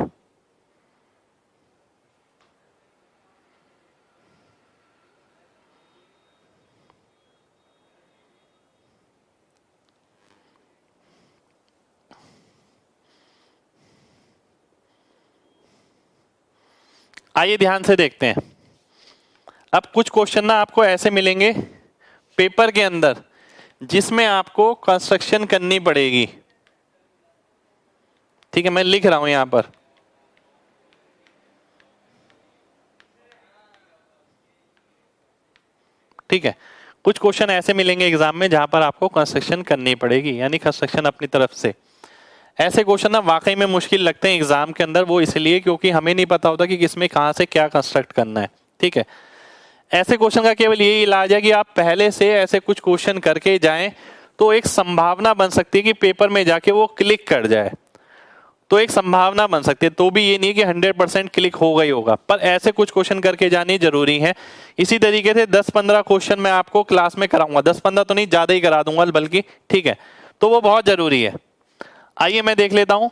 आइए ध्यान से देखते हैं। अब कुछ क्वेश्चन ना आपको ऐसे मिलेंगे पेपर के अंदर, जिसमें आपको कंस्ट्रक्शन करनी पड़ेगी। ठीक है, मैं लिख रहा हूं यहां पर। ठीक है, कुछ क्वेश्चन ऐसे मिलेंगे एग्जाम में जहां पर आपको कंस्ट्रक्शन करनी पड़ेगी, यानी कंस्ट्रक्शन अपनी तरफ से। ऐसे क्वेश्चन ना वाकई में मुश्किल लगते हैं एग्जाम के अंदर, वो इसलिए क्योंकि हमें नहीं पता होता कि किसमें कहाँ से क्या कंस्ट्रक्ट करना है। ठीक है, ऐसे क्वेश्चन का केवल यही इलाज है कि आप पहले से ऐसे कुछ क्वेश्चन करके जाएं, तो एक संभावना बन सकती है कि पेपर में जाके वो क्लिक कर जाए, तो एक संभावना बन सकती है। तो भी ये नहीं कि 100% क्लिक होगा ही होगा, पर ऐसे कुछ क्वेश्चन करके जाने जरूरी है। इसी तरीके से 10-15 क्वेश्चन मैं आपको क्लास में कराऊंगा, 10-15 तो नहीं, ज्यादा ही करा दूंगा बल्कि। ठीक है, तो वो बहुत जरूरी है। आइए मैं देख लेता हूं।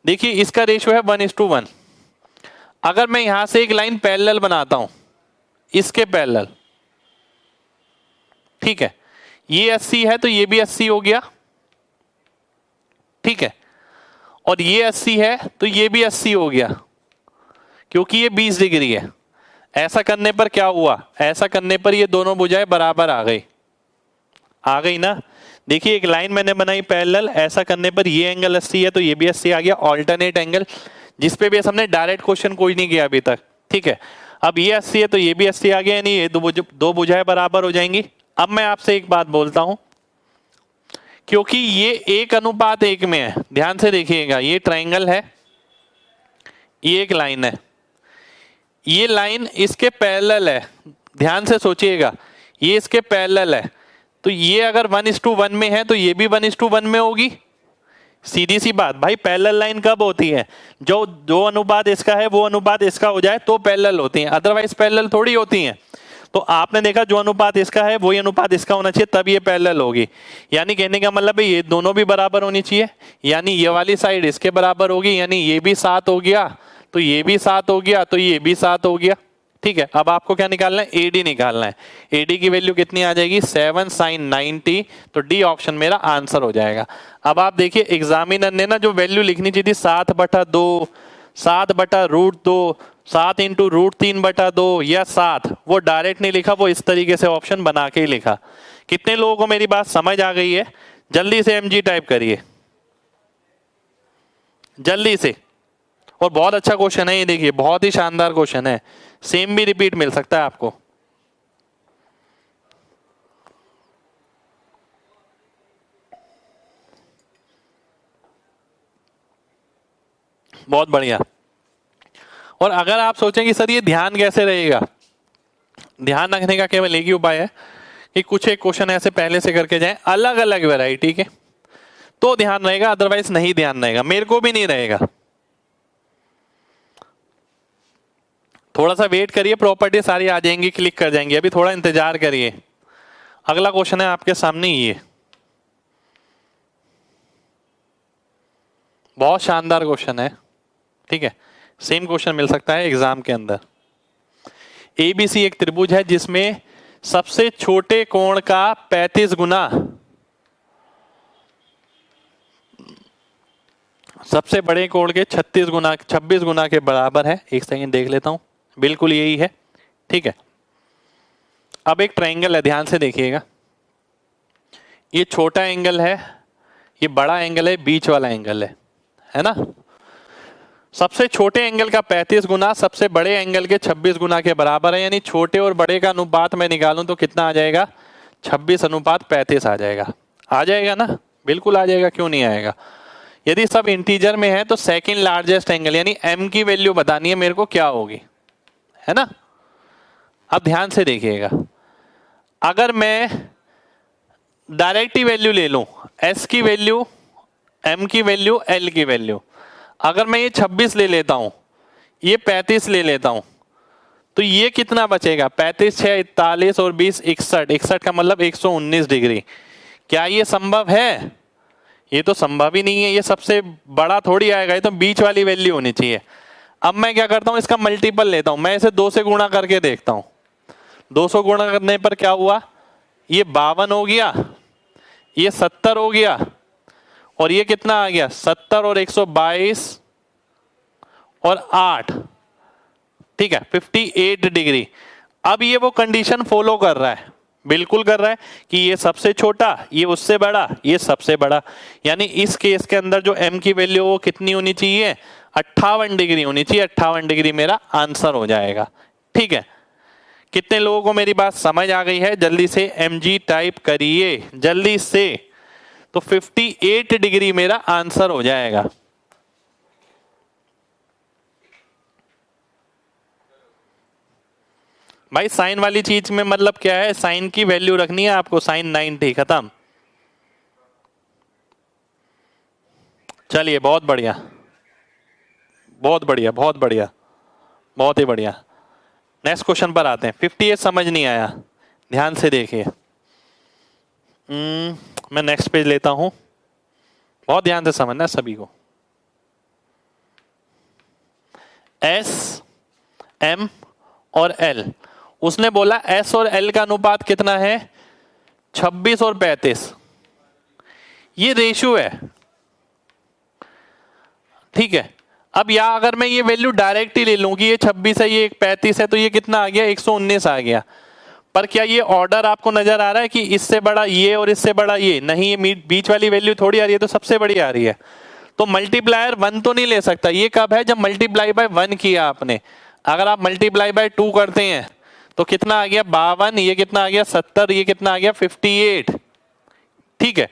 देखिए इसका रेशियो है 1:1। अगर मैं यहां से एक लाइन पैरेलल बनाता हूं, इसके पैरेलल, ठीक है, ये 80 है तो ये भी 80 हो गया। ठीक है, और ये 80 है तो ये भी 80 हो गया, क्योंकि ये 20 डिग्री है। ऐसा करने पर क्या हुआ, ऐसा करने पर ये दोनों भुजाएं बराबर आ गई ना। देखिए एक लाइन मैंने बनाई पैरेलल, ऐसा करने पर ये एंगल 80 है तो ये भी 80 आ गया, ऑल्टरनेट एंगल, जिसपे भी हमने डायरेक्ट क्वेश्चन कोई नहीं किया अभी तक। ठीक है, अब ये 80 है तो ये भी 80 आ गया, यानी ये दो भुजाएं बराबर हो जाएंगी। अब मैं आपसे एक बात बोलता हूं, क्योंकि ये 1:1 में है, ध्यान से देखिएगा, ये ट्रायंगल है, ये एक लाइन है, ये लाइन इसके पैरेलल है, ध्यान से सोचिएगा, ये इसके पैरेलल है, तो ये अगर 1:1 में है तो ये भी 1:1 में होगी। सीधी सी बात भाई, पैरेलल लाइन कब होती है, जो अनुपात इसका है वो अनुपात इसका हो जाए तो पैरेलल होती है, अदरवाइज पैरेलल थोड़ी होती हैं। तो आपने देखा जो अनुपात इसका है वही अनुपात इसका होना चाहिए, तब ये पैरेलल होगी। यानी कहने का मतलब है ये दोनों भी बराबर होनी चाहिए, यानी ये वाली साइड इसके बराबर होगी, यानी ये भी 7 हो गया तो ये भी 7 हो गया तो ये भी 7 हो गया। ठीक है, अब आपको क्या निकालना है, एडी निकालना है। एडी की वैल्यू कितनी आ जाएगी, 7 sin 90, तो डी ऑप्शन मेरा आंसर हो जाएगा। अब आप देखिए एग्जामिनर ने ना जो वैल्यू लिखनी चाहिए थी 7/2, 7/√2, 7 × √3/2 या 7, वो डायरेक्ट नहीं लिखा, वो इस तरीके से ऑप्शन बना के ही लिखा। कितने लोगों को मेरी बात समझ आ गई है? जल्दी से MG टाइप करिए, जल्दी से। और बहुत अच्छा क्वेश्चन है ये, देखिए बहुत ही शानदार क्वेश्चन है, सेम भी रिपीट मिल सकता है आपको। बहुत बढ़िया। और अगर आप सोचें कि सर ये ध्यान कैसे रहेगा, ध्यान रखने का केवल एक ही उपाय है कि कुछ एक क्वेश्चन ऐसे पहले से करके जाएं, अलग अलग वैरायटी के, तो ध्यान रहेगा, अदरवाइज नहीं ध्यान रहेगा, मेरे को भी नहीं रहेगा। थोड़ा सा वेट करिए, प्रॉपर्टी सारी आ जाएंगी, क्लिक कर जाएंगी, अभी थोड़ा इंतजार करिए। अगला क्वेश्चन है आपके सामने, ये बहुत शानदार क्वेश्चन है। ठीक है, सेम क्वेश्चन मिल सकता है एग्जाम के अंदर। ABC एक त्रिभुज है जिसमें सबसे छोटे कोण का 35 गुना सबसे बड़े कोण के 26 गुना के बराबर है। एक सेकंड देख लेता हूं, बिल्कुल यही है। ठीक है, अब एक ट्रायंगल है, ध्यान से देखिएगा, ये छोटा एंगल है, ये बड़ा एंगल है, बीच वाला एंगल है ना। सबसे छोटे एंगल का 35 गुना सबसे बड़े एंगल के 26 गुना के बराबर है, यानी छोटे और बड़े का अनुपात मैं निकालूं तो कितना आ जाएगा, 26:35 आ जाएगा। आ जाएगा ना, बिल्कुल आ जाएगा, क्यों नहीं आएगा। यदि सब इंटीजर में है तो सेकंड लार्जेस्ट एंगल यानी m की वैल्यू बतानी है मेरे को क्या होगी, है ना। अब ध्यान से देखिएगा, अगर मैं डायरेक्ट ही वैल्यू ले लूं, s की वैल्यू, m की वैल्यू, l की वैल्यू, अगर मैं ये 26 ले लेता हूं, ये 35 ले लेता हूं, तो ये कितना बचेगा, 35 6 41 और 20 61, 61 का मतलब 119 डिग्री। क्या ये संभव है? ये तो संभव ही नहीं है, ये सबसे बड़ा थोड़ी आएगा, ये तो बीच वाली वैल्यू होनी चाहिए। अब मैं क्या करता हूं, इसका मल्टीपल लेता हूं, मैं इसे 2 से गुणा करके देखता हूं। 200 गुणा करने पर क्या हुआ, ये 52 हो गया, ये 70 हो गया, और ये कितना आ गया, 70 और 122 और 8, ठीक है, 58 डिग्री। अब ये वो कंडीशन फॉलो कर रहा है, बिल्कुल कर रहा है कि ये सबसे छोटा, ये उससे बड़ा, ये सबसे बड़ा, यानी इस केस के अंदर जो m की वैल्यू वो कितनी होनी चाहिए, 58 डिग्री होनी चाहिए। 58 डिग्री मेरा आंसर हो जाएगा। ठीक है, कितने लोगों को मेरी बात समझ आ गई है? जल्दी से MG टाइप करिए, जल्दी से। तो 58 डिग्री मेरा आंसर हो जाएगा। भाई साइन वाली चीज में मतलब क्या है, साइन की वैल्यू रखनी है आपको, साइन 90 खत्म। चलिए बहुत बढ़िया, बहुत बढ़िया, बहुत बढ़िया, बहुत ही बढ़िया। नेक्स्ट क्वेश्चन पर आते हैं। 58 समझ नहीं आया, ध्यान से देखिए। मैं नेक्स्ट पेज लेता हूं, बहुत ध्यान से समझना है सभी को। एस, एम और एल, उसने बोला एस और एल का अनुपात कितना है, 26 और 35। ये रेशियो है, ठीक है। अब यहां अगर मैं ये वैल्यू डायरेक्ट ही ले लूं कि ये 26 है, ये 35 है, तो ये कितना आ गया, 119 आ गया। पर क्या ये ऑर्डर आपको नजर आ रहा है कि इससे बड़ा ये और इससे बड़ा ये? नहीं, ये बीच वाली वैल्यू थोड़ी आ रही है, तो सबसे बड़ी आ रही है। तो मल्टीप्लायर 1 तो नहीं ले सकता। ये कब है, जब मल्टीप्लाई बाय 1 किया आपने। अगर आप मल्टीप्लाई बाय 2 करते हैं तो कितना आ गया, 52, ये कितना आ गया 70, ये कितना आ गया 58, ठीक है।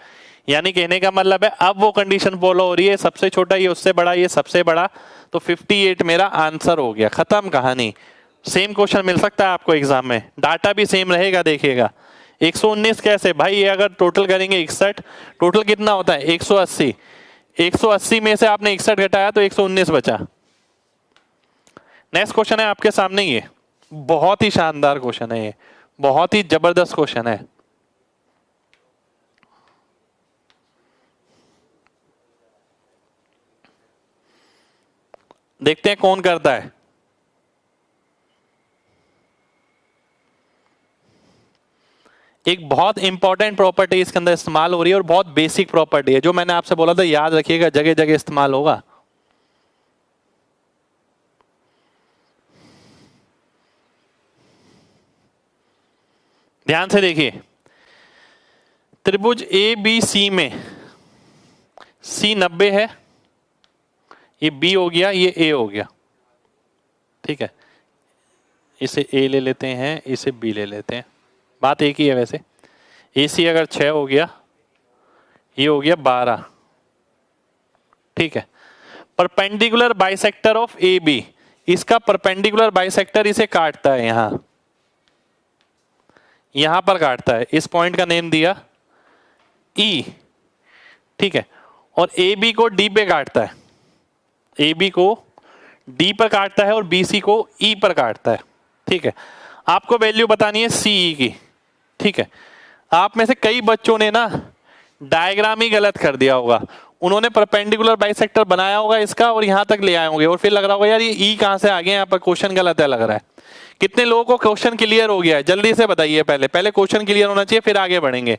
यानी कहने का मतलब है अब वो कंडीशन फॉलो हो रही है, सबसे छोटा ये उससे बड़ा, ये सबसे बड़ा, तो 58 मेरा आंसर हो गया, खत्म कहानी। सेम क्वेश्चन मिल सकता है आपको एग्जाम में, डाटा भी सेम रहेगा, देखिएगा। 119 कैसे भाई, ये अगर टोटल करेंगे 61, टोटल कितना होता है 180, 180 में से आपने 61 घटाया तो 119 बचा। नेक्स्ट क्वेश्चन है आपके सामने, ये बहुत ही शानदार क्वेश्चन है, ये बहुत ही जबरदस्त क्वेश्चन है। देखते हैं कौन करता है। एक बहुत इंपॉर्टेंट प्रॉपर्टी इसके अंदर इस्तेमाल हो रही है और बहुत बेसिक प्रॉपर्टी है, जो मैंने आपसे बोला था याद रखिएगा, जगह जगह इस्तेमाल होगा। ध्यान से देखिए, त्रिभुज ए बी सी में सी 90 है, ये बी हो गया, ये ए हो गया, ठीक है। इसे ए ले लेते हैं, इसे बी ले लेते हैं, बात एक ही है वैसे। ए सी अगर 6 हो गया, ये हो गया 12, ठीक है। Perpendicular bisector of A B, इसका परपेंडिकुलर बाइसेक्टर इसे काटता है, यहां पर काटता है, इस पॉइंट का नेम दिया ई, ठीक है। और ए बी को डी पे काटता है, ए बी को डी पर काटता है और बी सी को ई पर काटता है, ठीक है। आपको वैल्यू बतानी है सी ई की, ठीक है। आप में से कई बच्चों ने ना डायग्राम ही गलत कर दिया होगा, उन्होंने परपेंडिकुलर बाइसेक्टर बनाया होगा इसका और यहां तक ले आए होंगे, और फिर लग रहा होगा यार ये ई कहां से आ गया, यहाँ पर क्वेश्चन गलत है लग रहा है। कितने लोगों को क्वेश्चन क्लियर हो गया है, जल्दी से बताइए, पहले पहले क्वेश्चन क्लियर होना चाहिए, फिर आगे बढ़ेंगे।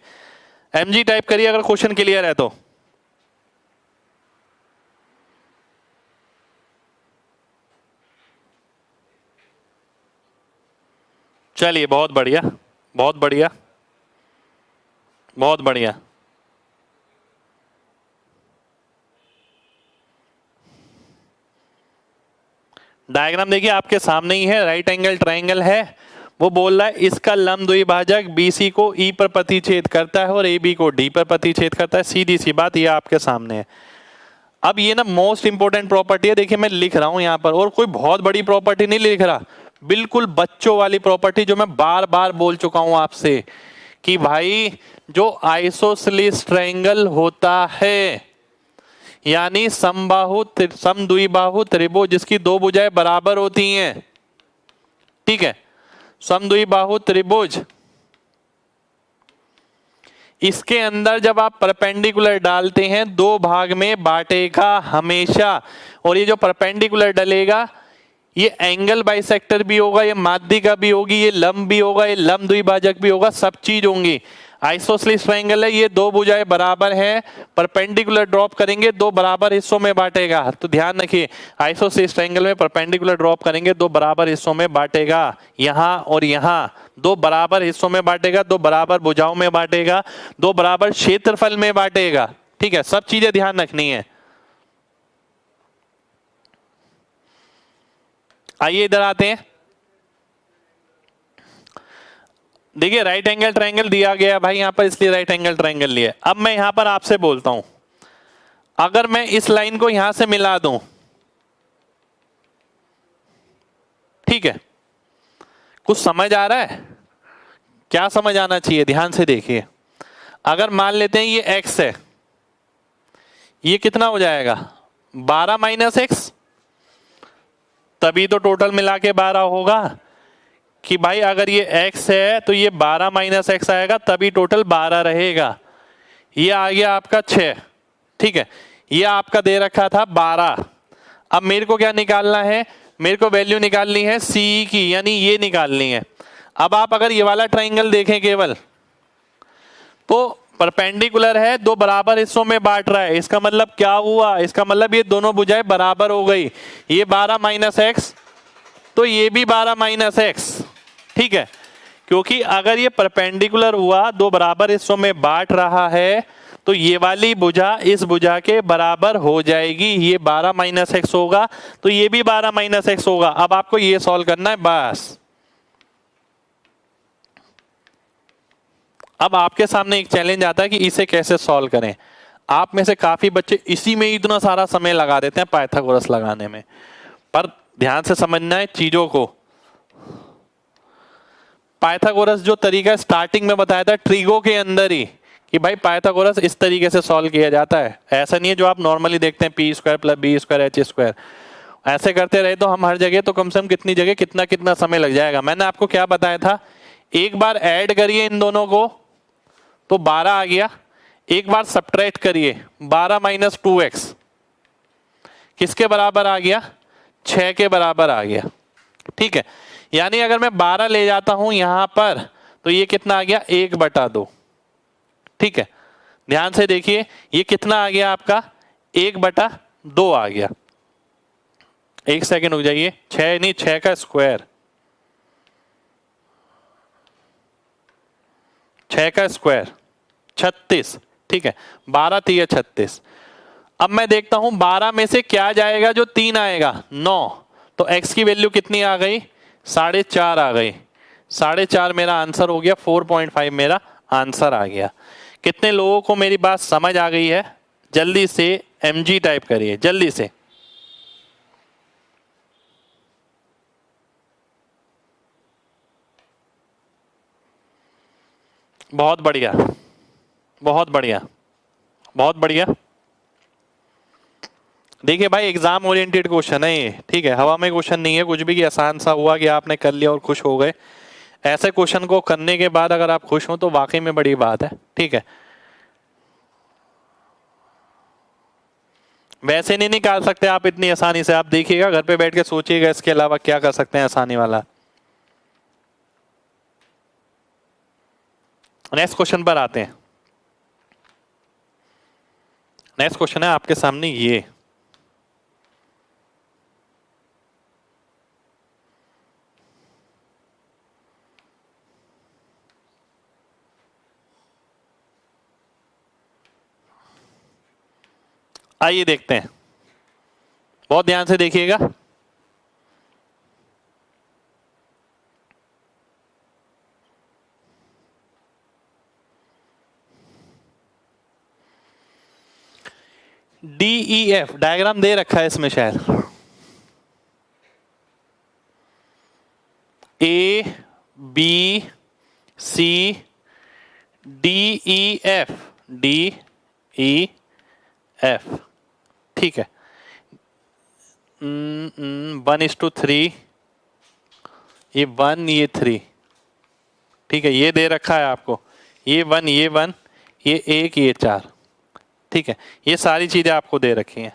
एमजी टाइप करिए अगर क्वेश्चन क्लियर है तो। चलिए बहुत बढ़िया, बहुत बढ़िया, बहुत बढ़िया। डायग्राम देखिए आपके सामने ही है, राइट एंगल ट्रायंगल है, वो बोल रहा है इसका लंब द्विभाजक बीसी को ई पर प्रतिच्छेद करता है और ए बी को डी पर प्रतिच्छेद करता है, सीधी सी बात, ये आपके सामने है। अब ये ना मोस्ट इंपोर्टेंट प्रॉपर्टी है, देखिए मैं लिख रहा हूं यहां पर, और कोई बहुत बड़ी प्रॉपर्टी नहीं लिख रहा, बिल्कुल बच्चों वाली प्रॉपर्टी, जो मैं बार बार बोल चुका हूं आपसे कि भाई जो आइसोसेलेस ट्रायंगल होता है, यानी समबाहु समद्विबाहु त्रिभुज जिसकी दो भुजाएं बराबर होती हैं, ठीक है, समद्विबाहु त्रिभुज, इसके अंदर जब आप परपेंडिकुलर डालते हैं दो भाग में बांटेगा हमेशा, और ये जो परपेंडिकुलर डलेगा ये एंगल बाइसेक्टर भी होगा, ये माध्यिका भी होगी, ये लंब भी होगा, ये लंब द्विभाजक भी होगा, सब चीज होंगी। आइसोसेलेस ट्रायंगल है, ये दो भुजाएं बराबर हैं, परपेंडिकुलर ड्रॉप करेंगे दो बराबर हिस्सों में बांटेगा, तो ध्यान रखिए आइसोसेलेस ट्रायंगल में परपेंडिकुलर ड्रॉप करेंगे दो बराबर हिस्सों में बांटेगा, यहां और यहां दो बराबर हिस्सों में बांटेगा, दो बराबर भुजाओं में बांटेगा, दो बराबर क्षेत्रफल में बांटेगा, ठीक है, सब चीजें ध्यान रखनी है। आइए इधर आते हैं, देखिए राइट एंगल ट्रायंगल दिया गया भाई यहां पर, इसलिए राइट एंगल ट्रायंगल लिया। अब मैं यहां पर आपसे बोलता हूं, अगर मैं इस लाइन को यहां से मिला दूं, ठीक है, कुछ समझ आ रहा है? क्या समझ आना चाहिए, ध्यान से देखिए। अगर मान लेते हैं ये x है, ये कितना हो जाएगा 12 माइनस एक्स, तभी तो टोटल मिला के 12 होगा कि भाई अगर ये x है तो ये 12 माइनस एक्स आएगा, तभी टोटल 12 रहेगा। ये आ गया आपका 6, ठीक है, ये आपका दे रखा था 12। अब मेरे को क्या निकालना है, मेरे को वैल्यू निकालनी है c की, यानी ये निकालनी है। अब आप अगर ये वाला ट्राइंगल देखें केवल, तो परपेंडिकुलर है, दो बराबर हिस्सों में बांट रहा है। इसका मतलब क्या हुआ, इसका मतलब ये दोनों भुजाएं बराबर हो गई। ये 12 माइनस एक्स तो ये भी 12 माइनस एक्स, ठीक है, क्योंकि अगर ये परपेंडिकुलर हुआ, दो बराबर हिस्सों में बांट रहा है, तो ये वाली भुजा इस भुजा के बराबर हो जाएगी। ये 12 माइनस एक्स होगा तो ये भी 12 माइनस एक्स होगा। अब आपको ये सॉल्व करना है बस। अब आपके सामने एक चैलेंज आता है कि इसे कैसे सॉल्व करें। आप में से काफी बच्चे इसी में इतना सारा समय लगा देते हैं पाइथागोरस लगाने में, पर ध्यान से समझना है चीजों को। पाइथागोरस जो तरीका स्टार्टिंग में बताया था ट्रिगो के अंदर ही, कि भाई पाइथागोरस इस तरीके से सॉल्व किया जाता है। ऐसा नहीं है जो आप नॉर्मली देखते हैं P square plus B square H square, ऐसे करते रहे तो हम हर जगह तो कम से कम कितनी जगह कितना कितना समय लग जाएगा। मैंने आपको क्या बताया था, एक बार ऐड करिए इन दोनों को तो 12 आ गया, एक बार सब्ट्रैक्ट करिए 12 माइनस 2x किसके बराबर आ गया, 6 के बराबर आ गया, ठीक है। यानी अगर मैं 12 ले जाता हूं यहां पर तो ये कितना आ गया 1/2, ठीक है। ध्यान से देखिए ये कितना आ गया आपका 1/2 आ गया। एक सेकेंड रुक जाइए, 6 नहीं 6 का स्क्वायर, 6 का स्क्वायर 36, ठीक है, 12 3 36। अब मैं देखता हूं 12 में से क्या जाएगा, जो 3 आएगा 9, तो x की वैल्यू कितनी आ गई 4.5 आ गई। 4.5 मेरा आंसर हो गया, 4.5 मेरा आंसर आ गया। कितने लोगों को मेरी बात समझ आ गई है? जल्दी से mg टाइप करिए जल्दी से। बहुत बढ़िया, बहुत बढ़िया, बहुत बढ़िया। देखिए भाई एग्जाम ओरिएंटेड क्वेश्चन है ये, ठीक है, हवा में क्वेश्चन नहीं है कुछ भी कि आसान सा हुआ कि आपने कर लिया और खुश हो गए। ऐसे क्वेश्चन को करने के बाद अगर आप खुश हो तो वाकई में बड़ी बात है, ठीक है। वैसे नहीं निकाल सकते आप इतनी आसानी से। आप देखिएगा घर पे बैठ के सोचिएगा इसके अलावा क्या कर सकते हैं आसानी वाला। नेक्स्ट क्वेश्चन पर आते हैं। नेक्स्ट क्वेश्चन है आपके सामने ये, आइए देखते हैं, बहुत ध्यान से देखिएगा। DEF डायग्राम दे रखा है इसमें शायद, ABCDEF, DEF, ठीक है। 1:3, ये 1 ये 3, ठीक है, ये दे रखा है आपको, ये 1 ये 1 ये 1 ये 4, ठीक है, ये सारी चीजें आपको दे रखी हैं।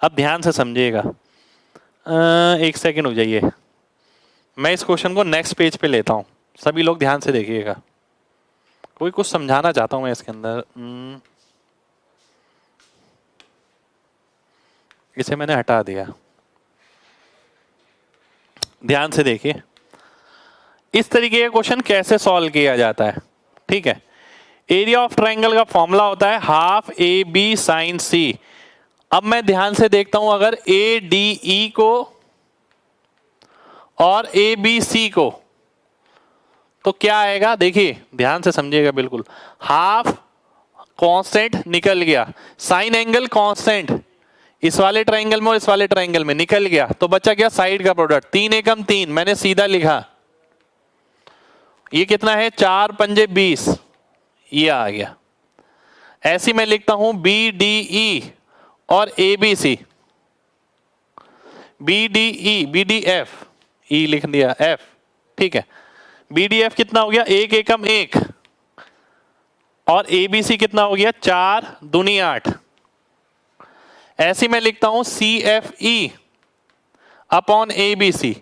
अब ध्यान से समझिएगा, एक सेकंड हो जाइए, मैं इस क्वेश्चन को नेक्स्ट पेज पे लेता हूं, सभी लोग ध्यान से देखिएगा, कोई कुछ समझाना चाहता हूं मैं इसके अंदर। इसे मैंने हटा दिया, ध्यान से देखिए इस तरीके का क्वेश्चन कैसे सॉल्व किया जाता है, ठीक है। एरिया ऑफ ट्रायंगल का फॉर्मूला होता है हाफ AB साइन C। अब मैं ध्यान से देखता हूं, अगर ADE को और ABC को तो क्या आएगा, देखिए ध्यान से समझिएगा बिल्कुल, हाफ कांस्टेंट निकल गया, साइन एंगल कांस्टेंट इस वाले ट्राइंगल में और इस वाले ट्राइंगल में निकल गया, तो बचा क्या साइड का प्रोडक्ट, 3 एकम 3, मैंने सीधा लिखा, ये कितना है 4 पंजे 20, ये आ गया। ऐसी मैं लिखता हूं बी डी ई और A B C, B D E, B D F, E लिख दिया एफ, ठीक है, बी डी एफ कितना हो गया 1 एकम 1, और ए बी सी कितना हो गया 4 दूनी 8। ऐसी मैं लिखता हूं C F E upon A B C,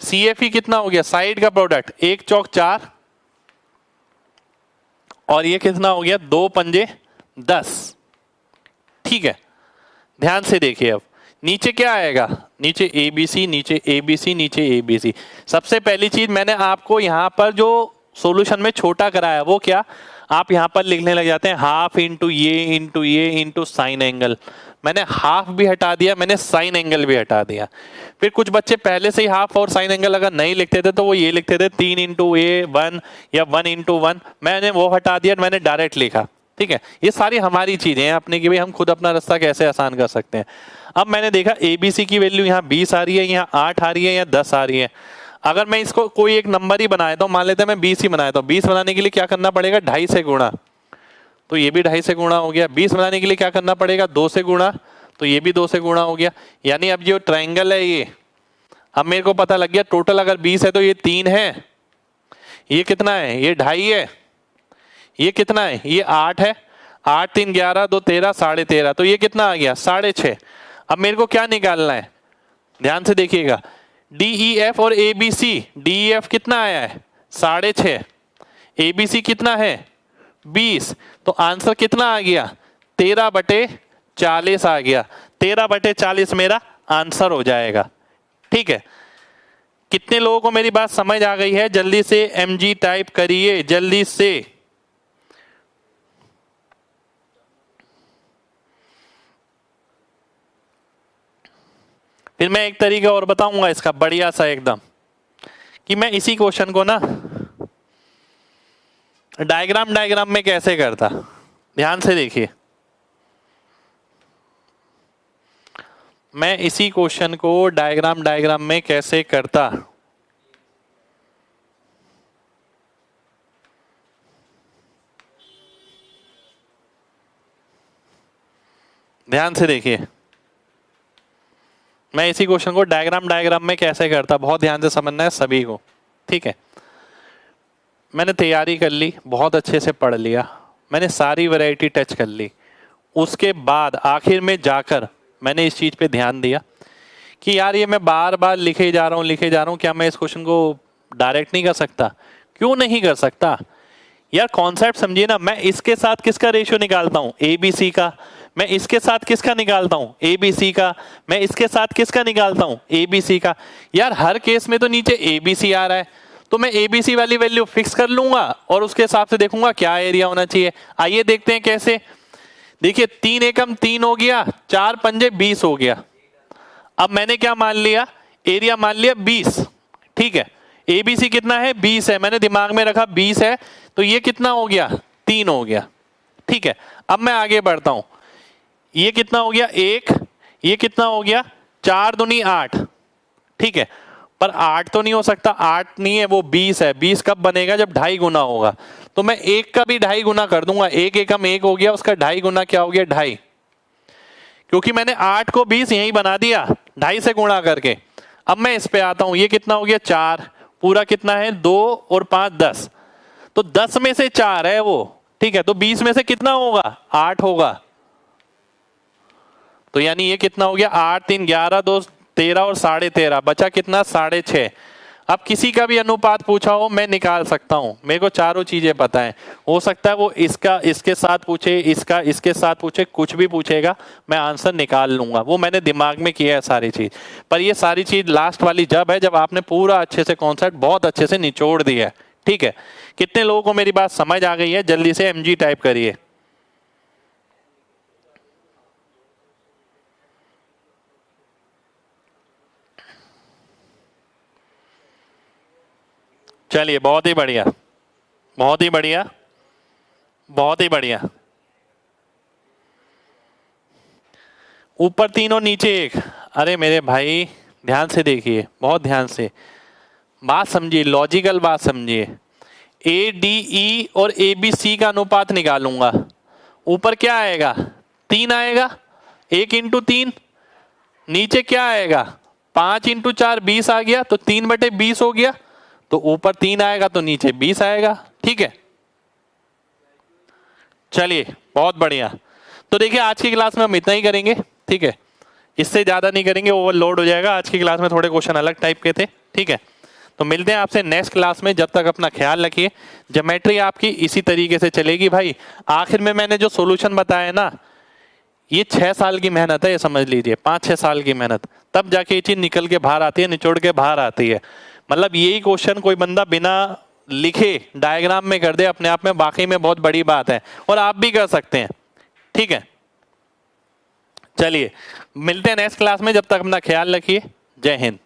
C F E कितना हो गया साइड का प्रोडक्ट 1 चौक 4, और ये कितना हो गया 2 पंजे 10, ठीक है। ध्यान से देखिए, अब नीचे क्या आएगा, नीचे ए बी सी, नीचे ए बी सी, नीचे ए बी सी। सबसे पहली चीज मैंने आपको यहां पर जो सॉल्यूशन में छोटा कराया वो क्या, आप यहां पर लिखने लग जाते हैं हाफ इंटू ये इंटू साइन एंगल, मैंने हाफ भी हटा दिया, मैंने साइन एंगल भी हटा दिया। फिर कुछ बच्चे पहले से ही हाफ और साइन एंगल अगर नहीं लिखते थे तो वो ये लिखते थे 3 इंटू ए 1 या 1 इंटू 1, मैंने वो हटा दिया, मैंने डायरेक्ट लिखा, ठीक है। ये सारी हमारी चीजें हैं अपने की, भाई हम खुद अपना रास्ता कैसे आसान कर सकते हैं। अब मैंने देखा ए बी सी की वैल्यू यहाँ 20 आ रही है, यहाँ 8 आ रही है, या 10 आ रही है। अगर मैं इसको कोई एक नंबर ही बनाया तो मान लेते हैं मैं 20 ही बनाया, तो 20 बनाने के लिए क्या करना पड़ेगा 2.5 से गुणा, तो ये भी 2.5 से गुणा हो गया। 20 बनाने के लिए क्या करना पड़ेगा 2 से गुणा, तो ये भी 2 से गुणा हो गया। यानी अब जो ट्राइंगल है ये, अब मेरे को पता लग गया टोटल अगर 20 है तो ये 3 है, ये कितना है ये 2.5 है, ये कितना है ये 8 है, 8 3 11 2 13 13.5, तो ये कितना आ गया 6.5। अब मेरे को क्या निकालना है, ध्यान से देखिएगा, डी ई एफ और A B C, D E F कितना आया है 6.5, ए बी सी कितना है 20, तो आंसर कितना आ गया 13/40 आ गया, 13/40 मेरा आंसर हो जाएगा, ठीक है। कितने लोगों को मेरी बात समझ आ गई है, जल्दी से एमजी टाइप करिए जल्दी से। फिर मैं एक तरीका और बताऊंगा इसका बढ़िया सा एकदम, कि मैं इसी क्वेश्चन को ना डायग्राम में कैसे करता, ध्यान से देखिए। मैं इसी क्वेश्चन को डायग्राम में कैसे करता, ध्यान से देखिए, मैं इसी क्वेश्चन को डायग्राम में कैसे करता, बहुत ध्यान से समझना है सभी को, ठीक है। मैंने तैयारी कर ली, बहुत अच्छे से पढ़ लिया, मैंने सारी वैरायटी टच कर ली, उसके बाद आखिर में जाकर मैंने इस चीज़ पे ध्यान दिया कि यार ये मैं बार बार लिखे जा रहा हूँ, क्या मैं इस क्वेश्चन को डायरेक्ट नहीं कर सकता? क्यों नहीं कर सकता यार, कॉन्सेप्ट समझिए ना। मैं इसके साथ किसका रेशियो निकालता हूँ ए बी सी का, मैं इसके साथ किसका निकालता हूँ ए बी सी का, मैं इसके साथ किसका निकालता हूँ ए बी सी का। यार हर केस में तो नीचे ए बी सी आ रहा है, तो मैं ए बी सी वाली वैल्यू फिक्स कर लूंगा और उसके हिसाब से देखूंगा क्या एरिया होना चाहिए। आइए देखते हैं कैसे। देखिए 3 एकम 3 हो गया, 4 पंजे 20 हो गया। अब मैंने क्या मान लिया, एरिया मान लिया 20, ठीक है। एबीसी कितना है 20 है, मैंने दिमाग में रखा 20 है, तो ये कितना हो गया 3 हो गया, ठीक है। अब मैं आगे बढ़ता हूं, ये कितना हो गया 1, ये कितना हो गया 4 दूनी 8, ठीक है। पर 8 तो नहीं हो सकता, 8 नहीं है वो 20 है। 20 कब बनेगा जब 2.5 गुना होगा, तो मैं 1 का भी 2.5 गुना कर दूंगा। 1 एकम 1 हो गया, उसका 2.5 गुना क्या हो गया 2.5, क्योंकि मैंने 8 को 20 यहीं बना दिया 2.5 से गुणा करके। अब मैं इस पे आता हूं, ये कितना हो गया 4, पूरा कितना है 2 और 5 10, तो 10 में से 4 है वो, ठीक है। तो 20 में से कितना होगा 8 होगा, तो यानी ये कितना हो गया 8 3 11 2 13 और 13.5, बचा कितना 6.5। अब किसी का भी अनुपात पूछा हो मैं निकाल सकता हूं, मेरे को चारों चीजें पता है। हो सकता है वो इसका इसके साथ पूछे, इसका इसके साथ पूछे, कुछ भी पूछेगा मैं आंसर निकाल लूंगा, वो मैंने दिमाग में किया है सारी चीज। पर ये सारी चीज लास्ट वाली जब है जब आपने पूरा अच्छे से कॉन्सेप्ट बहुत अच्छे से निचोड़ दिया है, ठीक है। कितने लोगों को मेरी बात समझ आ गई है? जल्दी से एमजी टाइप करिए। चलिए बहुत ही बढ़िया। बहुत ही बढ़िया, बहुत ही बढ़िया। ऊपर 3 और नीचे 1। अरे मेरे भाई ध्यान से देखिए, बहुत ध्यान से बात समझिए, लॉजिकल बात समझिए। ए डी ई और ए बी सी का अनुपात निकालूंगा, ऊपर क्या आएगा 3 आएगा, 1 इंटू 3। नीचे क्या आएगा 5 इंटू 4 20 आ गया, तो 3/20 हो गया। तो ऊपर 3 आएगा तो नीचे 20 आएगा। ठीक है, चलिए बहुत बढ़िया। तो देखिए आज की क्लास में हम इतना ही करेंगे, ठीक है, इससे ज्यादा नहीं करेंगे, ओवरलोड हो जाएगा। आज की क्लास में थोड़े क्वेश्चन अलग टाइप के थे, ठीक है। तो मिलते हैं आपसे नेक्स्ट क्लास में, जब तक अपना ख्याल रखिए। ज्योमेट्री आपकी इसी तरीके से चलेगी भाई। आखिर में मैंने जो सॉल्यूशन बताया ना, ये 6 साल की मेहनत है, ये समझ लीजिए, 5-6 साल की मेहनत, तब जाके ये चीज निकल के बाहर आती है, निचोड़ के बाहर आती है। मतलब यही क्वेश्चन कोई बंदा बिना लिखे डायग्राम में कर दे, अपने आप में वाकई में बहुत बड़ी बात है, और आप भी कर सकते हैं। ठीक है, चलिए मिलते हैं नेक्स्ट क्लास में, जब तक अपना ख्याल रखिए। जय हिंद।